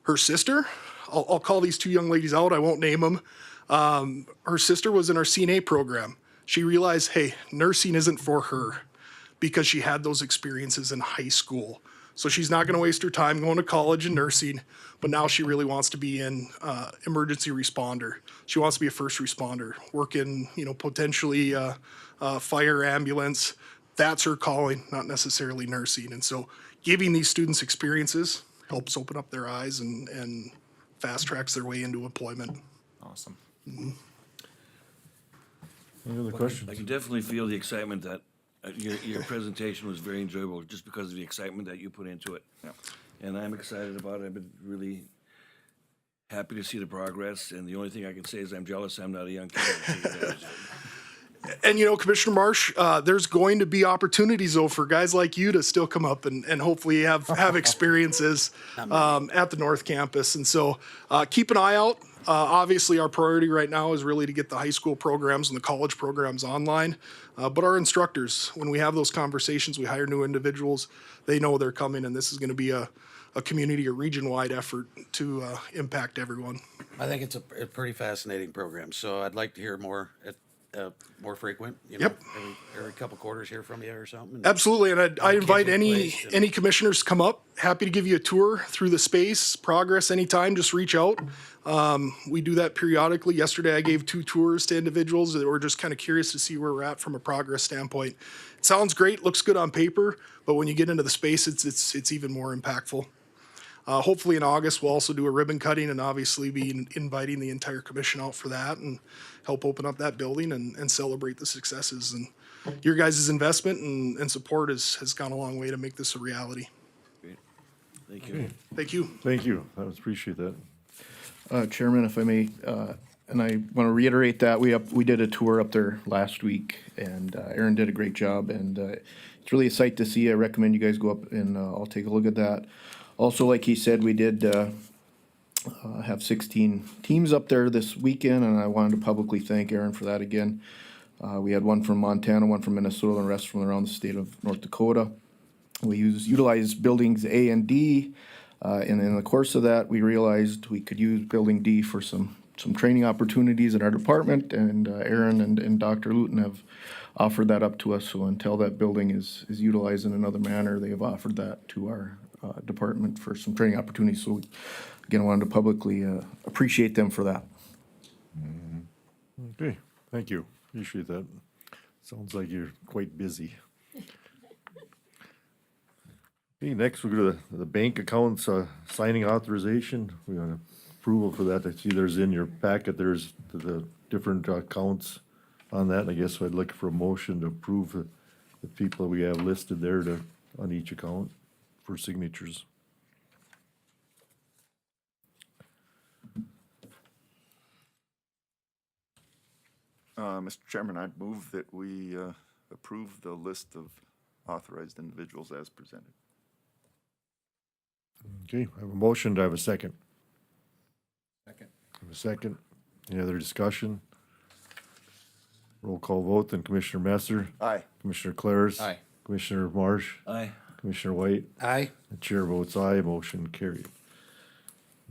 Her sister, I'll call these 2 young ladies out, I won't name them. Her sister was in our CNA program. She realized, hey, nursing isn't for her because she had those experiences in high school. So she's not going to waste her time going to college and nursing, but now she really wants to be in emergency responder. She wants to be a first responder, work in, potentially fire, ambulance. That's her calling, not necessarily nursing. And so giving these students experiences helps open up their eyes and fast tracks their way into employment. Awesome. Mhm. Any other questions? I can definitely feel the excitement that your presentation was very enjoyable just because of the excitement that you put into it. And I'm excited about it. I've been really happy to see the progress. And the only thing I can say is I'm jealous I'm not a young kid. And Commissioner Marsh, there's going to be opportunities though for guys like you to still come up and hopefully have experiences at the North Campus. And so keep an eye out. Obviously, our priority right now is really to get the high school programs and the college programs online. But our instructors, when we have those conversations, we hire new individuals, they know they're coming, and this is going to be a community or region-wide effort to impact everyone. I think it's a pretty fascinating program, so I'd like to hear more more frequent. Yep. Every couple quarters hear from you or something. Absolutely, and I invite kids any replaced and- any commissioners to come up. Happy to give you a tour through the space. Progress anytime, just reach out. We do that periodically. Yesterday, I gave 2 tours to individuals that were just kind of curious to see where we're at from a progress standpoint. It sounds great, looks good on paper, but when you get into the space, it's even more impactful. Hopefully in August, we'll also do a ribbon cutting and obviously be inviting the entire commission out for that and help open up that building and celebrate the successes. And your guys' investment and support has gone a long way to make this a reality. Thank you. Thank you. Thank you. I appreciate that. Chairman, if I may, and I want to reiterate that we did a tour up there last week, and Aaron did a great job, and it's really a sight to see. I recommend you guys go up and I'll take a look at that. Also, like he said, we did have 16 teams up there this weekend, and I wanted to publicly thank Aaron for that again. We had one from Montana, one from Minnesota, and the rest from around the state of North Dakota. We utilized buildings A and D, and in the course of that, we realized we could use building D for some training opportunities in our department, and Aaron and Dr. Luton have offered that up to us. So until that building is utilized in another manner, they have offered that to our department for some training opportunities. So again, I wanted to publicly appreciate them for that. Okay, thank you. Appreciate that. Sounds like you're quite busy. Okay, next we'll go to the bank accounts signing authorization. We got approval for that. I see there's in your packet, there's the different accounts on that. I guess I'd look for a motion to approve the people we have listed there on each account for signatures. Mr. Chairman, I'd move that we approve the list of authorized individuals as presented. Okay, I have a motion. Do I have a second? Second. I have a second. Any other discussion? Roll call vote, then Commissioner Messer. Aye. Commissioner Claris. Aye. Commissioner Marsh. Aye. Commissioner White. Aye. The chair votes aye, motion carried.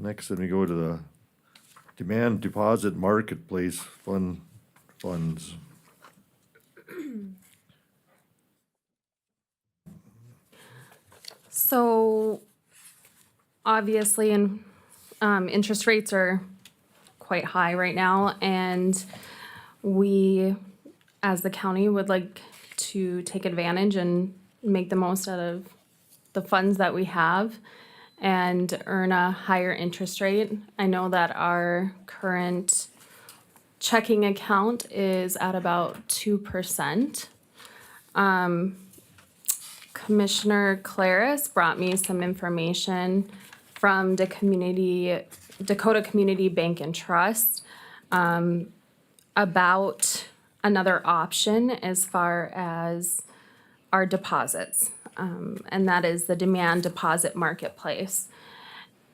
Next, then we go to the demand deposit marketplace funds. So obviously, interest rates are quite high right now, and we, as the county, would like to take advantage and make the most out of the funds that we have and earn a higher interest rate. I know that our current checking account is at about 2%. Commissioner Claris brought me some information from the Dakota Community Bank and Trust about another option as far as our deposits, and that is the demand deposit marketplace.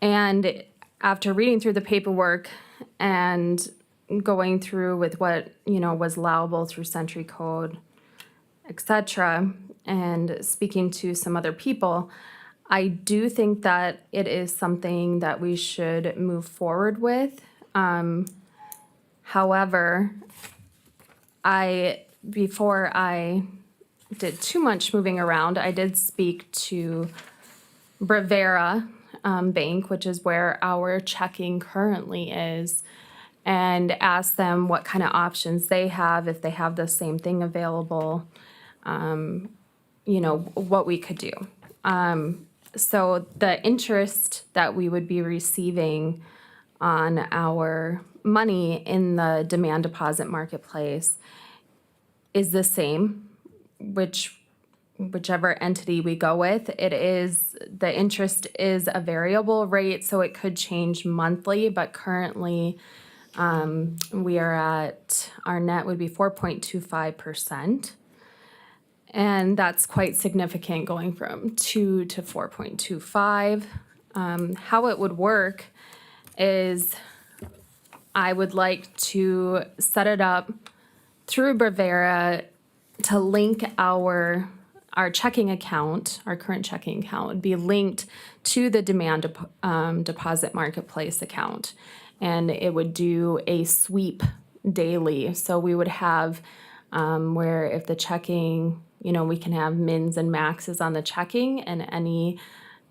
And after reading through the paperwork and going through with what, was allowable through Century Code, etc., and speaking to some other people, I do think that it is something that we should move forward with. However, before I did too much moving around, I did speak to Brevera Bank, which is where our checking currently is, and asked them what kind of options they have, if they have the same thing available, what we could do. So the interest that we would be receiving on our money in the demand deposit marketplace is the same, whichever entity we go with. The interest is a variable rate, so it could change monthly, but currently we are at, our net would be 4.25%. And that's quite significant, going from 2 to 4.25. How it would work is I would like to set it up through Brevera to link our checking account, our current checking account would be linked to the demand deposit marketplace account. And it would do a sweep daily. So we would have where if the checking, we can have mins and maxes on the checking, and any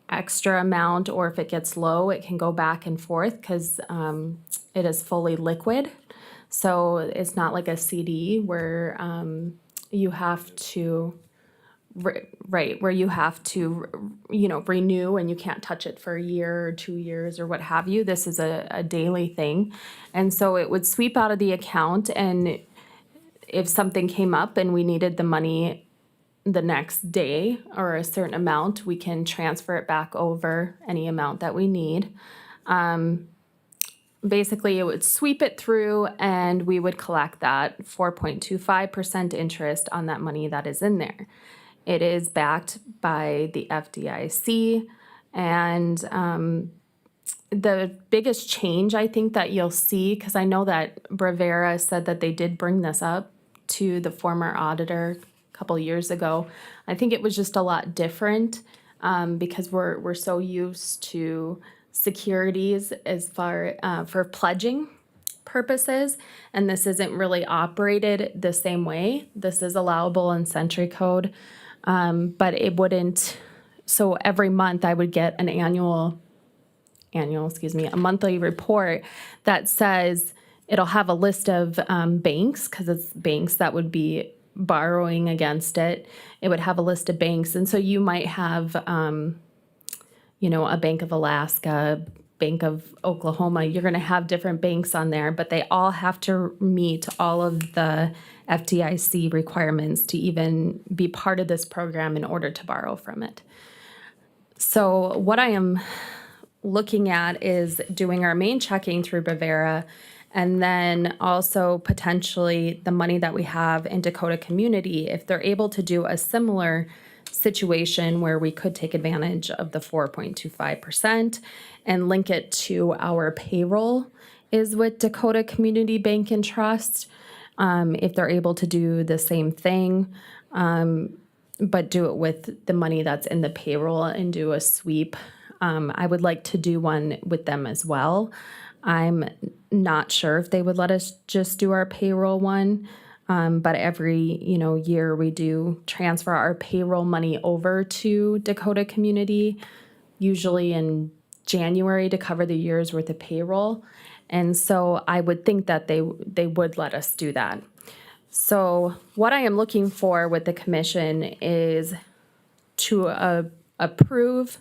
extra amount, or if it gets low, it can go back and forth because it is fully liquid. So it's not like a CD where you have to, where you have to, renew and you can't touch it for a year or 2 years or what have you. This is a daily thing. And so it would sweep out of the account, and if something came up and we needed the money the next day or a certain amount, we can transfer it back over any amount that we need. Basically, it would sweep it through, and we would collect that 4.25% interest on that money that is in there. It is backed by the FDIC, and the biggest change I think that you'll see, because I know that Brevera said that they did bring this up to the former auditor a couple years ago. I think it was just a lot different because we're so used to securities as far for pledging purposes, and this isn't really operated the same way. This is allowable in Century Code, but it wouldn't. So every month I would get an a monthly report that says it'll have a list of banks, because it's banks that would be borrowing against it. It would have a list of banks, and so you might have a Bank of Alaska, Bank of Oklahoma. You're going to have different banks on there, but they all have to meet all of the FDIC requirements to even be part of this program in order to borrow from it. So what I am looking at is doing our main checking through Brevera, and then also potentially the money that we have in Dakota Community, if they're able to do a similar situation where we could take advantage of the 4.25% and link it to our payroll, is with Dakota Community Bank and Trust. If they're able to do the same thing, but do it with the money that's in the payroll and do a sweep I would like to do one with them as well. I'm not sure if they would let us just do our payroll one. But every, year we do transfer our payroll money over to Dakota Community, usually in January to cover the year's worth of payroll. And so I would think that they would let us do that. So what I am looking for with the commission is to approve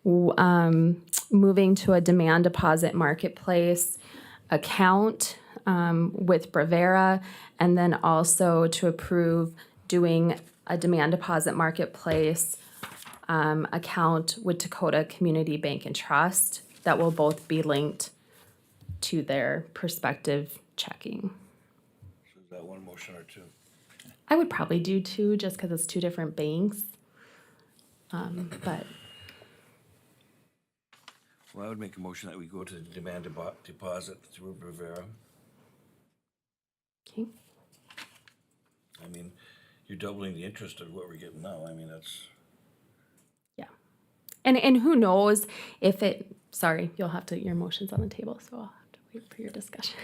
moving to a demand deposit marketplace account with Bravera, and then also to approve doing a demand deposit marketplace account with Dakota Community Bank and Trust that will both be linked to their prospective checking. So is that one motion or two? I would probably do two just because it's two different banks. But Well, I would make a motion that we go to the demand deposit through Rivera. okay. I mean, you're doubling the interest of what we're getting now. I mean, that's, And who knows if sorry, you'll have to, your motion's on the table, so I'll have to wait for your discussion.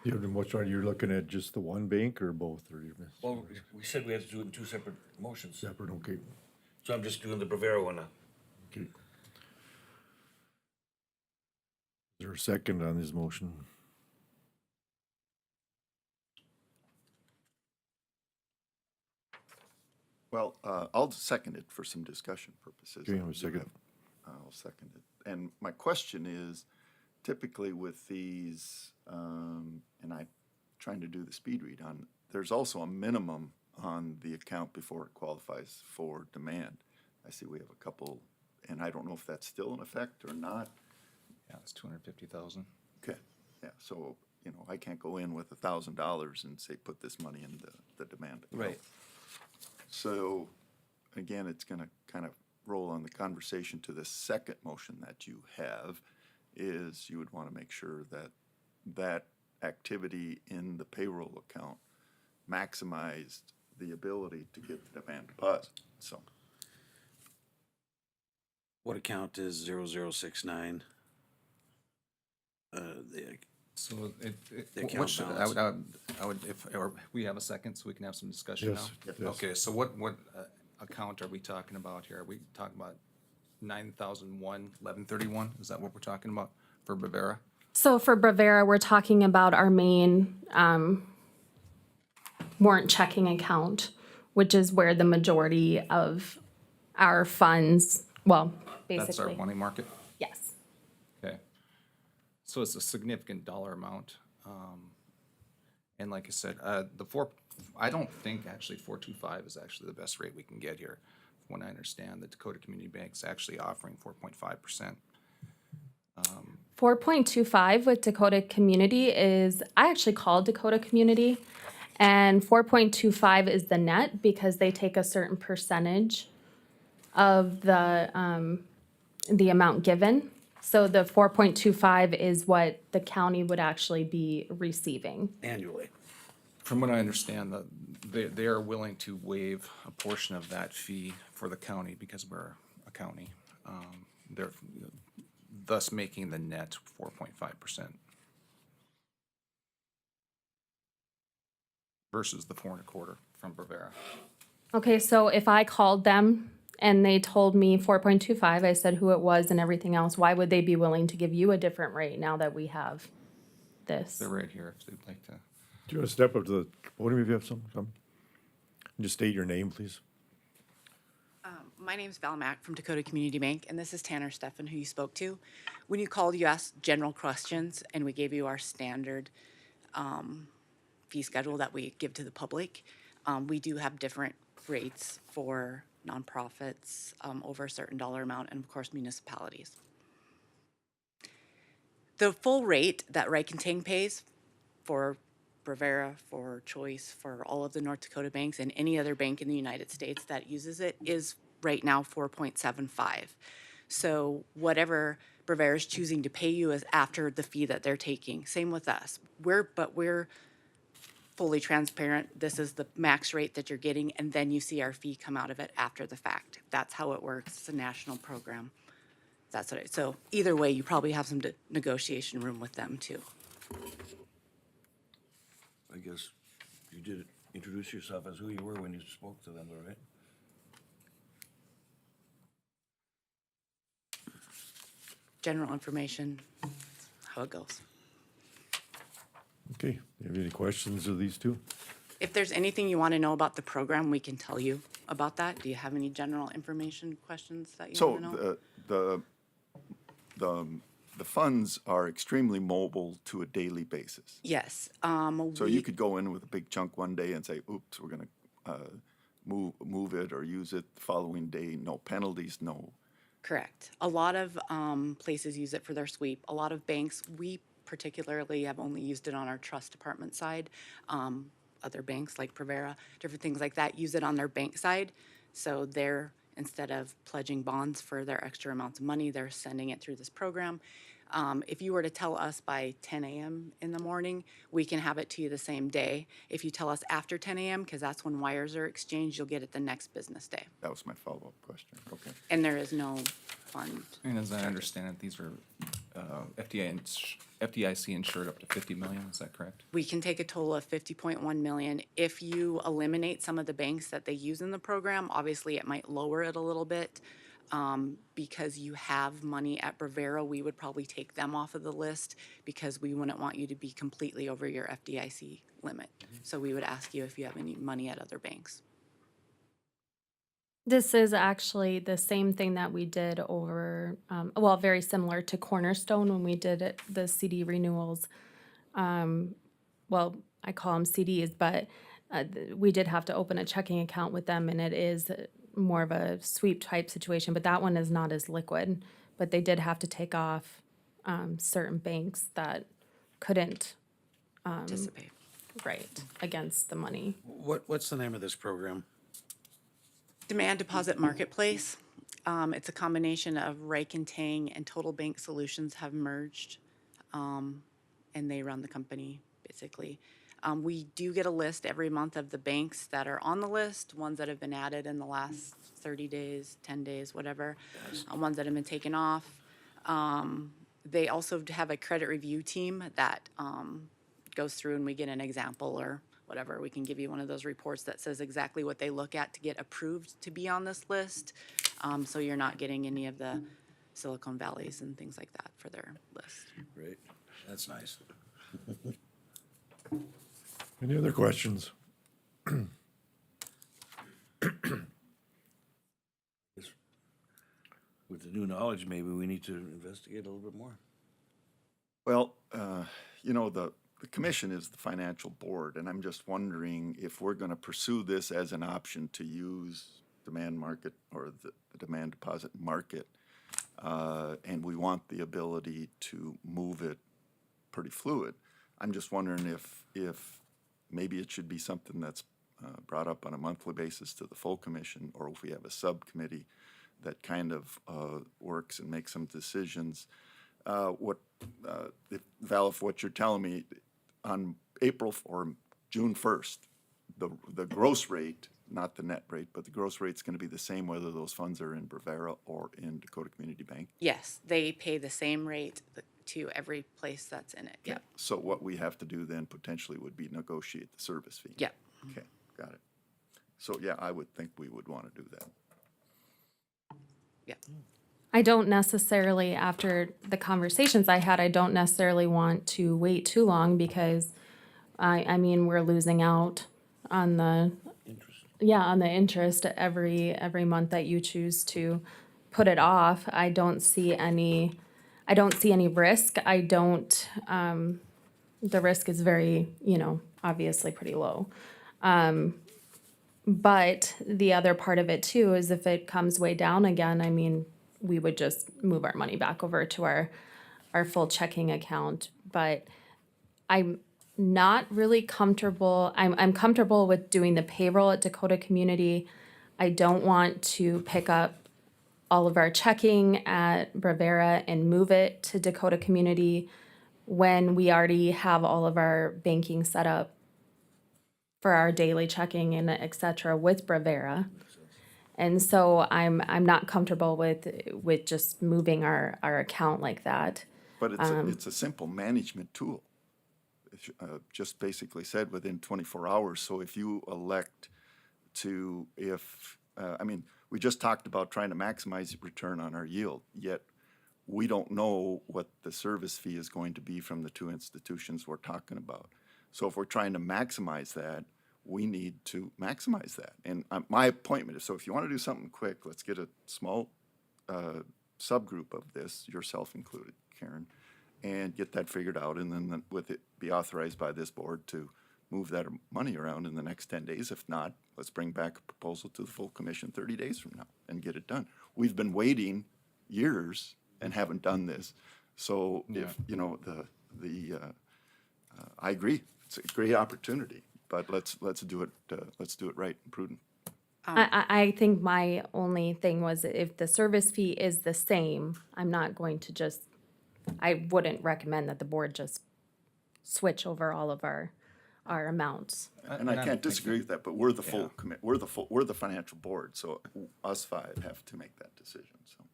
You have the motion, are you looking at just the one bank or both, or you well, we said we had to do it in two separate motions. separate, okay? So I'm just doing the Bravera one now. Okay. Is there a second on this motion? Well, I'll second it for some discussion purposes. Okay, I'll second. I'll second it. And my question is, typically with these, and I'm trying to do the speed read on, there's also a minimum on the account before it qualifies for demand. I see we have a couple, and I don't know if that's still in effect or not. Yeah, it's 250,000. Okay, yeah, so, I can't go in with $1,000 and say, put this money in the demand account. Right. So, again, it's gonna kind of roll on the conversation to the second motion that you have, is you would wanna make sure that that activity in the payroll account maximized the ability to get the demand deposit, so. What account is 0069? So The what account should, balance. I would, if, or we have a second so we can have some discussion now? Yes, yes. Okay, so what account are we talking about here? Are we talking about 9,001-1131? Is that what we're talking about for Bavera? So for Bravera, we're talking about our main warrant checking account, which is where the majority of our funds, well, That's our basically, money market? yes. Okay. So it's a significant dollar amount. And like I said, I don't think actually 4.25 is actually the best rate we can get here. From what I understand, the Dakota Community Bank's actually offering 4.5%. 4.25 with Dakota Community is, I actually called Dakota Community, and 4.25 is the net because they take a certain percentage of the amount given. So the 4.25 is what the county would actually be receiving. Annually. From what I understand, they are willing to waive a portion of that fee for the county because we're a county. They're thus making the net 4.5% versus the 4.25 from Bravera. Okay, so if I called them and they told me 4.25, I said who it was and everything else, why would they be willing to give you a different rate now that we have this? They're right here if they'd like to. Do you want to step up to the podium if you have some? Just state your name, please. My name's Val Mack from Dakota Community Bank, and this is Tanner Steffen, who you spoke to. When you called, you asked general questions, and we gave you our standard fee schedule that we give to the public. We do have different rates for nonprofits over a certain dollar amount, and of course municipalities. The full rate that Reichenting pays for Bravera, for Choice, for all of the North Dakota banks, and any other bank in the United States that uses it is right now 4.75. So whatever Bravera is choosing to pay you is after the fee that they're taking. Same with us. We're fully transparent. This is the max rate that you're getting, and then you see our fee come out of it after the fact. That's how it works. It's a national program. That's what so either way, you probably have some negotiation room with them too. I guess you did introduce yourself as who you were when you spoke to them, though, right? General information, how it goes. Okay, you have any questions of these two? If there's anything you want to know about the program, we can tell you about that. Do you have any general information questions that you want to know? So the funds are extremely mobile to a daily basis. Yes. So you could go in with a big chunk one day and say, oops, we're gonna move it or use it the following day, no penalties, no. Correct. A lot of places use it for their sweep. A lot of banks, we particularly have only used it on our trust department side. Other banks like Prevera, different things like that, use it on their bank side. So they're, instead of pledging bonds for their extra amounts of money, they're sending it through this program. If you were to tell us by 10 a.m. in the morning, we can have it to you the same day. If you tell us after 10 a.m., because that's when wires are exchanged, you'll get it the next business day. That was my follow-up question. Okay. And there is no fund. And as I understand it, these are FDIC insured up to 50 million, is that correct? We can take a total of 50.1 million. If you eliminate some of the banks that they use in the program, obviously it might lower it a little bit. Because you have money at Brevera, we would probably take them off of the list because we wouldn't want you to be completely over your FDIC limit. So we would ask you if you have any money at other banks. This is actually the same thing that we did over, well, very similar to Cornerstone when we did the CD renewals. Well, I call them CDs, but we did have to open a checking account with them, and it is more of a sweep type situation, but that one is not as liquid. But they did have to take off certain banks that couldn't Participate. right against the money. What's the name of this program? Demand Deposit Marketplace. It's a combination of Reich and Tang and Total Bank Solutions have merged, and they run the company basically. We do get a list every month of the banks that are on the list, ones that have been added in the last 30 days, 10 days, whatever, ones that have been taken off. They also have a credit review team that goes through and we get an example or whatever. We can give you one of those reports that says exactly what they look at to get approved to be on this list. So you're not getting any of the Silicon Valleys and things like that for their list. Great, that's nice. Any other questions? With the new knowledge, maybe we need to investigate a little bit more. Well, you know, the commission is the financial board, and I'm just wondering if we're going to pursue this as an option to use demand market or the demand deposit market, and we want the ability to move it pretty fluid. I'm just wondering if maybe it should be something that's brought up on a monthly basis to the full commission, or if we have a subcommittee that kind of works and makes some decisions. If Val, if what you're telling me, on April or June 1st, the gross rate, not the net rate, but the gross rate's going to be the same whether those funds are in Brevera or in Dakota Community Bank? Yes, they pay the same rate to every place that's in it. Yep. So what we have to do then potentially would be negotiate the service fee? Yep. Okay, got it. So yeah, I would think we would want to do that. Yep. I don't necessarily, after the conversations I had, I don't necessarily want to wait too long because I mean, we're losing out on the on the interest every month that you choose to put it off. I don't see any risk. The risk is very, obviously pretty low. But the other part of it too is if it comes way down again, I mean, we would just move our money back over to our full checking account. But I'm not really comfortable. I'm comfortable with doing the payroll at Dakota Community. I don't want to pick up all of our checking at Brevera and move it to Dakota Community when we already have all of our banking set up for our daily checking and et cetera with Brevera. And so I'm not comfortable with just moving our account like that. But it's a simple management tool. Just basically said within 24 hours. So if you elect to, I mean, we just talked about trying to maximize return on our yield, yet we don't know what the service fee is going to be from the two institutions we're talking about. So if we're trying to maximize that, we need to maximize that. And my appointment is, so if you want to do something quick, let's get a small subgroup of this, yourself included, Karen, and get that figured out, and then with it be authorized by this board to move that money around in the next 10 days. If not, let's bring back a proposal to the full commission 30 days from now and get it done. We've been waiting years and haven't done this. So if, you know, I agree, it's a great opportunity, but let's do it right and prudent. I think my only thing was if the service fee is the same, I'm not going to just, I wouldn't recommend that the board just switch over all of our amounts. And I can't disagree with that, but we're the full commit, we're the financial board, so us five have to make that decision, so.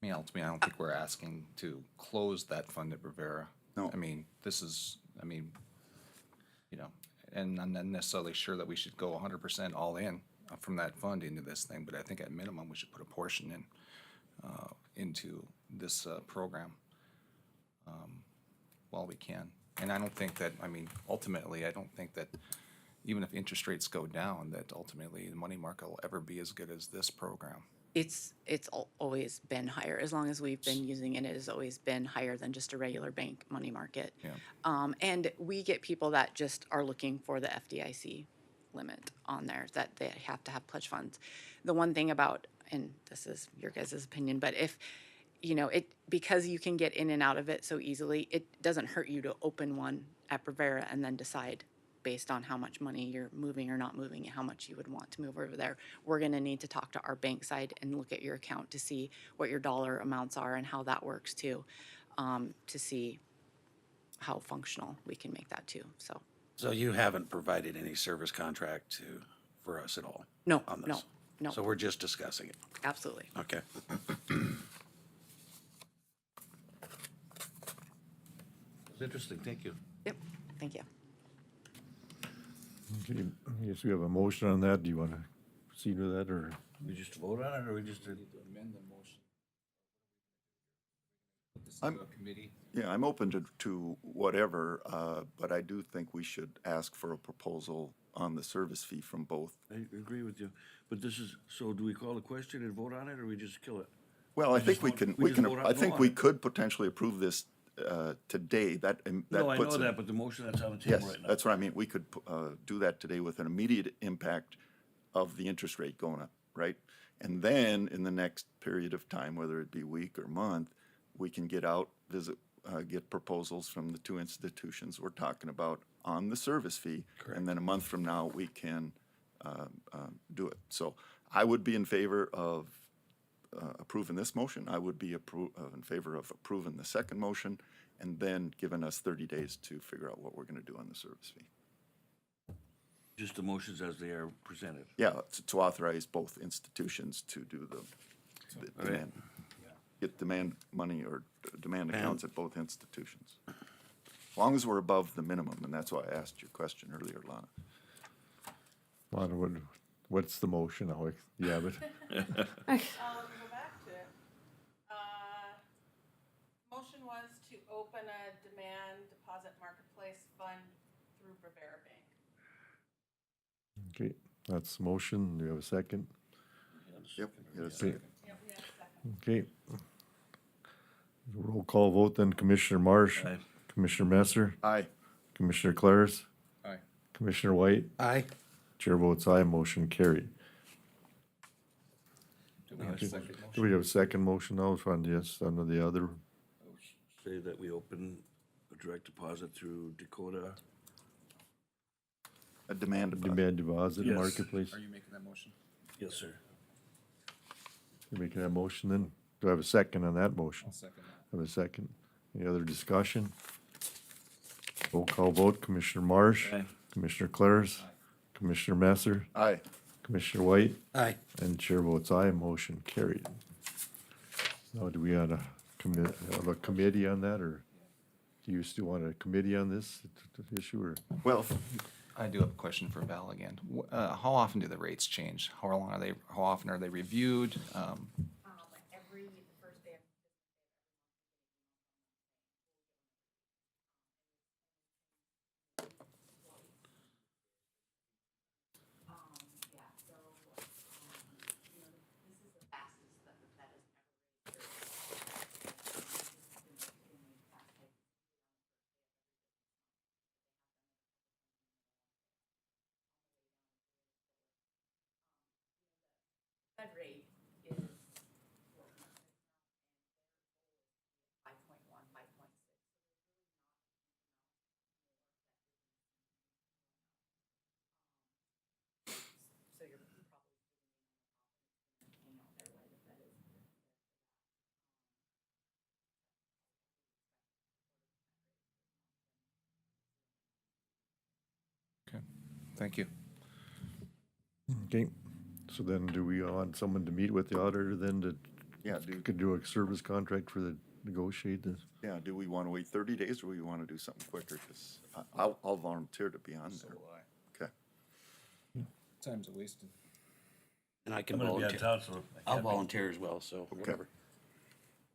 I mean, ultimately, I don't think we're asking to close that fund at Rivera. No. I mean, this is, I mean, you know, and I'm not necessarily sure that we should go 100% all in from that fund into this thing, but I think at minimum, we should put a portion in, into this program while we can. And I don't think that, I mean, ultimately, I don't think that even if interest rates go down, that ultimately the money market will ever be as good as this program. It's always been higher. As long as we've been using it, it has always been higher than just a regular bank money market. Yeah. And we get people that just are looking for the FDIC limit on there, that they have to have pledge funds. The one thing about, and this is your guys' opinion, but if, you know, because you can get in and out of it so easily, it doesn't hurt you to open one at Rivera and then decide based on how much money you're moving or not moving and how much you would want to move over there. We're going to need to talk to our bank side and look at your account to see what your dollar amounts are and how that works too, to see how functional we can make that too. So you haven't provided any service contract for us at all? No, on this? no. So we're just discussing it? Absolutely. Okay. It's interesting, thank you. Yep, thank you. Okay, I guess we have a motion on that. Do you want to proceed with that, or? We just vote on it, or we just? Amend the motion. Committee. Yeah, I'm open to whatever, but I do think we should ask for a proposal on the service fee from both. I agree with you, but this is, so do we call the question and vote on it, or we just kill it? Well, I We think just we vote- can, we we just can, vote on- I go think on we it. could potentially approve this today. That No, I puts know it- that, but the motion that's on the table Yes, right now. that's what I mean. We could do that today with an immediate impact of the interest rate going up, right? And then in the next period of time, whether it be week or month, we can get out, visit, get proposals from the two institutions we're talking about on the service fee. And then a month from now, we can do it. So I would be in favor of approving this motion. I would be in favor of approving the second motion, and then giving us 30 days to figure out what we're going to do on the service fee. Just the motions as they are presented. Yeah, to authorize both institutions to do the All right. demand, get demand money or demand accounts at both institutions. As long as we're above the minimum, and that's why I asked your question earlier, Lana. Lana, what's the motion? Oh, yeah, but. Go back to it. Motion was to open a demand deposit marketplace fund through Rivera Bank. Okay, that's the motion. Do you have a second? Yep. Okay. Okay. Roll call vote then. Commissioner Marsh. Aye. Commissioner Messer. Aye. Commissioner Claris. Aye. Commissioner White. Aye. Chair votes aye, motion carried. Do we have a second motion? Do we have a second motion now? On yes, under the other? Say that we open a direct deposit through Dakota. A demand deposit. Demand deposit Yes. marketplace. Are you making that motion? Yes, sir. You making that motion then? Do I have a second on that motion? I'll second that. Have a second. Any other discussion? Roll call vote. Commissioner Marsh. Aye. Commissioner Claris. Commissioner Messer. Aye. Commissioner White? Aye. And chair votes aye, motion carried. Now, do we have a committee on that, or do you still want a committee on this issue, or? Well, I do have a question for Val again. How often do the rates change? How often are they reviewed? Every first day of Fed rate is 5.1, 5.6. So you're probably their way the Fed is. Okay, thank you. Okay, so then do we want someone to meet with the auditor then to? Yeah, Could do a service contract for the, negotiate this? yeah, do we want to wait 30 days or do we want to do something quicker? Because I'll volunteer to be on there. Okay. Time's a wasted. And I can I'm gonna be out volunteer. of town, so I I'll can't make it. volunteer as well, so whatever.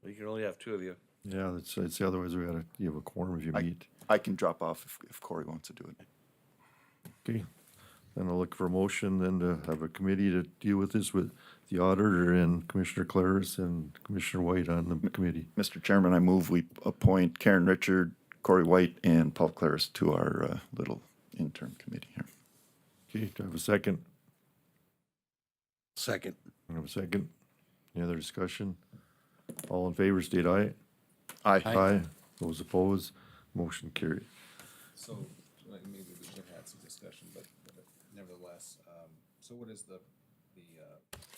You can only have two of you. Yeah, it's otherwise we gotta, you have a quorum if you meet. I can drop off if Corey wants to do it. Okay, then I'll look for a motion then to have a committee to deal with this with the auditor and Commissioner Claris and Commissioner White on the committee. Mr. Chairman, I move we appoint Karen Richard, Corey White, and Paul Claris to our little intern committee here. Okay, do I have a second? Second. I have a second. Any other discussion? All in favor, state aye. Aye. Aye. Those opposed, motion carried. So, maybe we should have had some discussion, but nevertheless, so what is the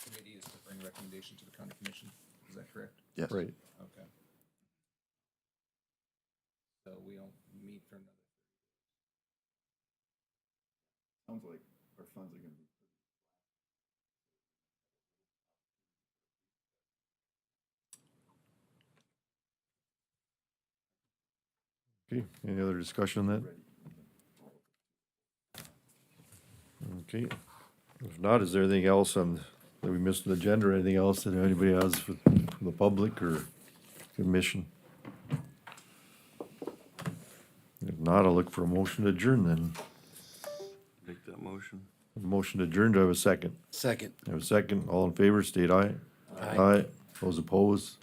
committee is to bring recommendation to the county commission, is that correct? Yes. Right. Okay. So we don't meet for another. Sounds like our funds are going to be. Okay, any other discussion on that? Okay, if not, is there anything else on, that we missed on the agenda, or anything else that anybody has from the public or commission? If not, I'll look for a motion to adjourn then. Make that motion. Motion to adjourn, do I have a second? Second. I have a second, all in favor, state aye. Aye. Aye, those opposed,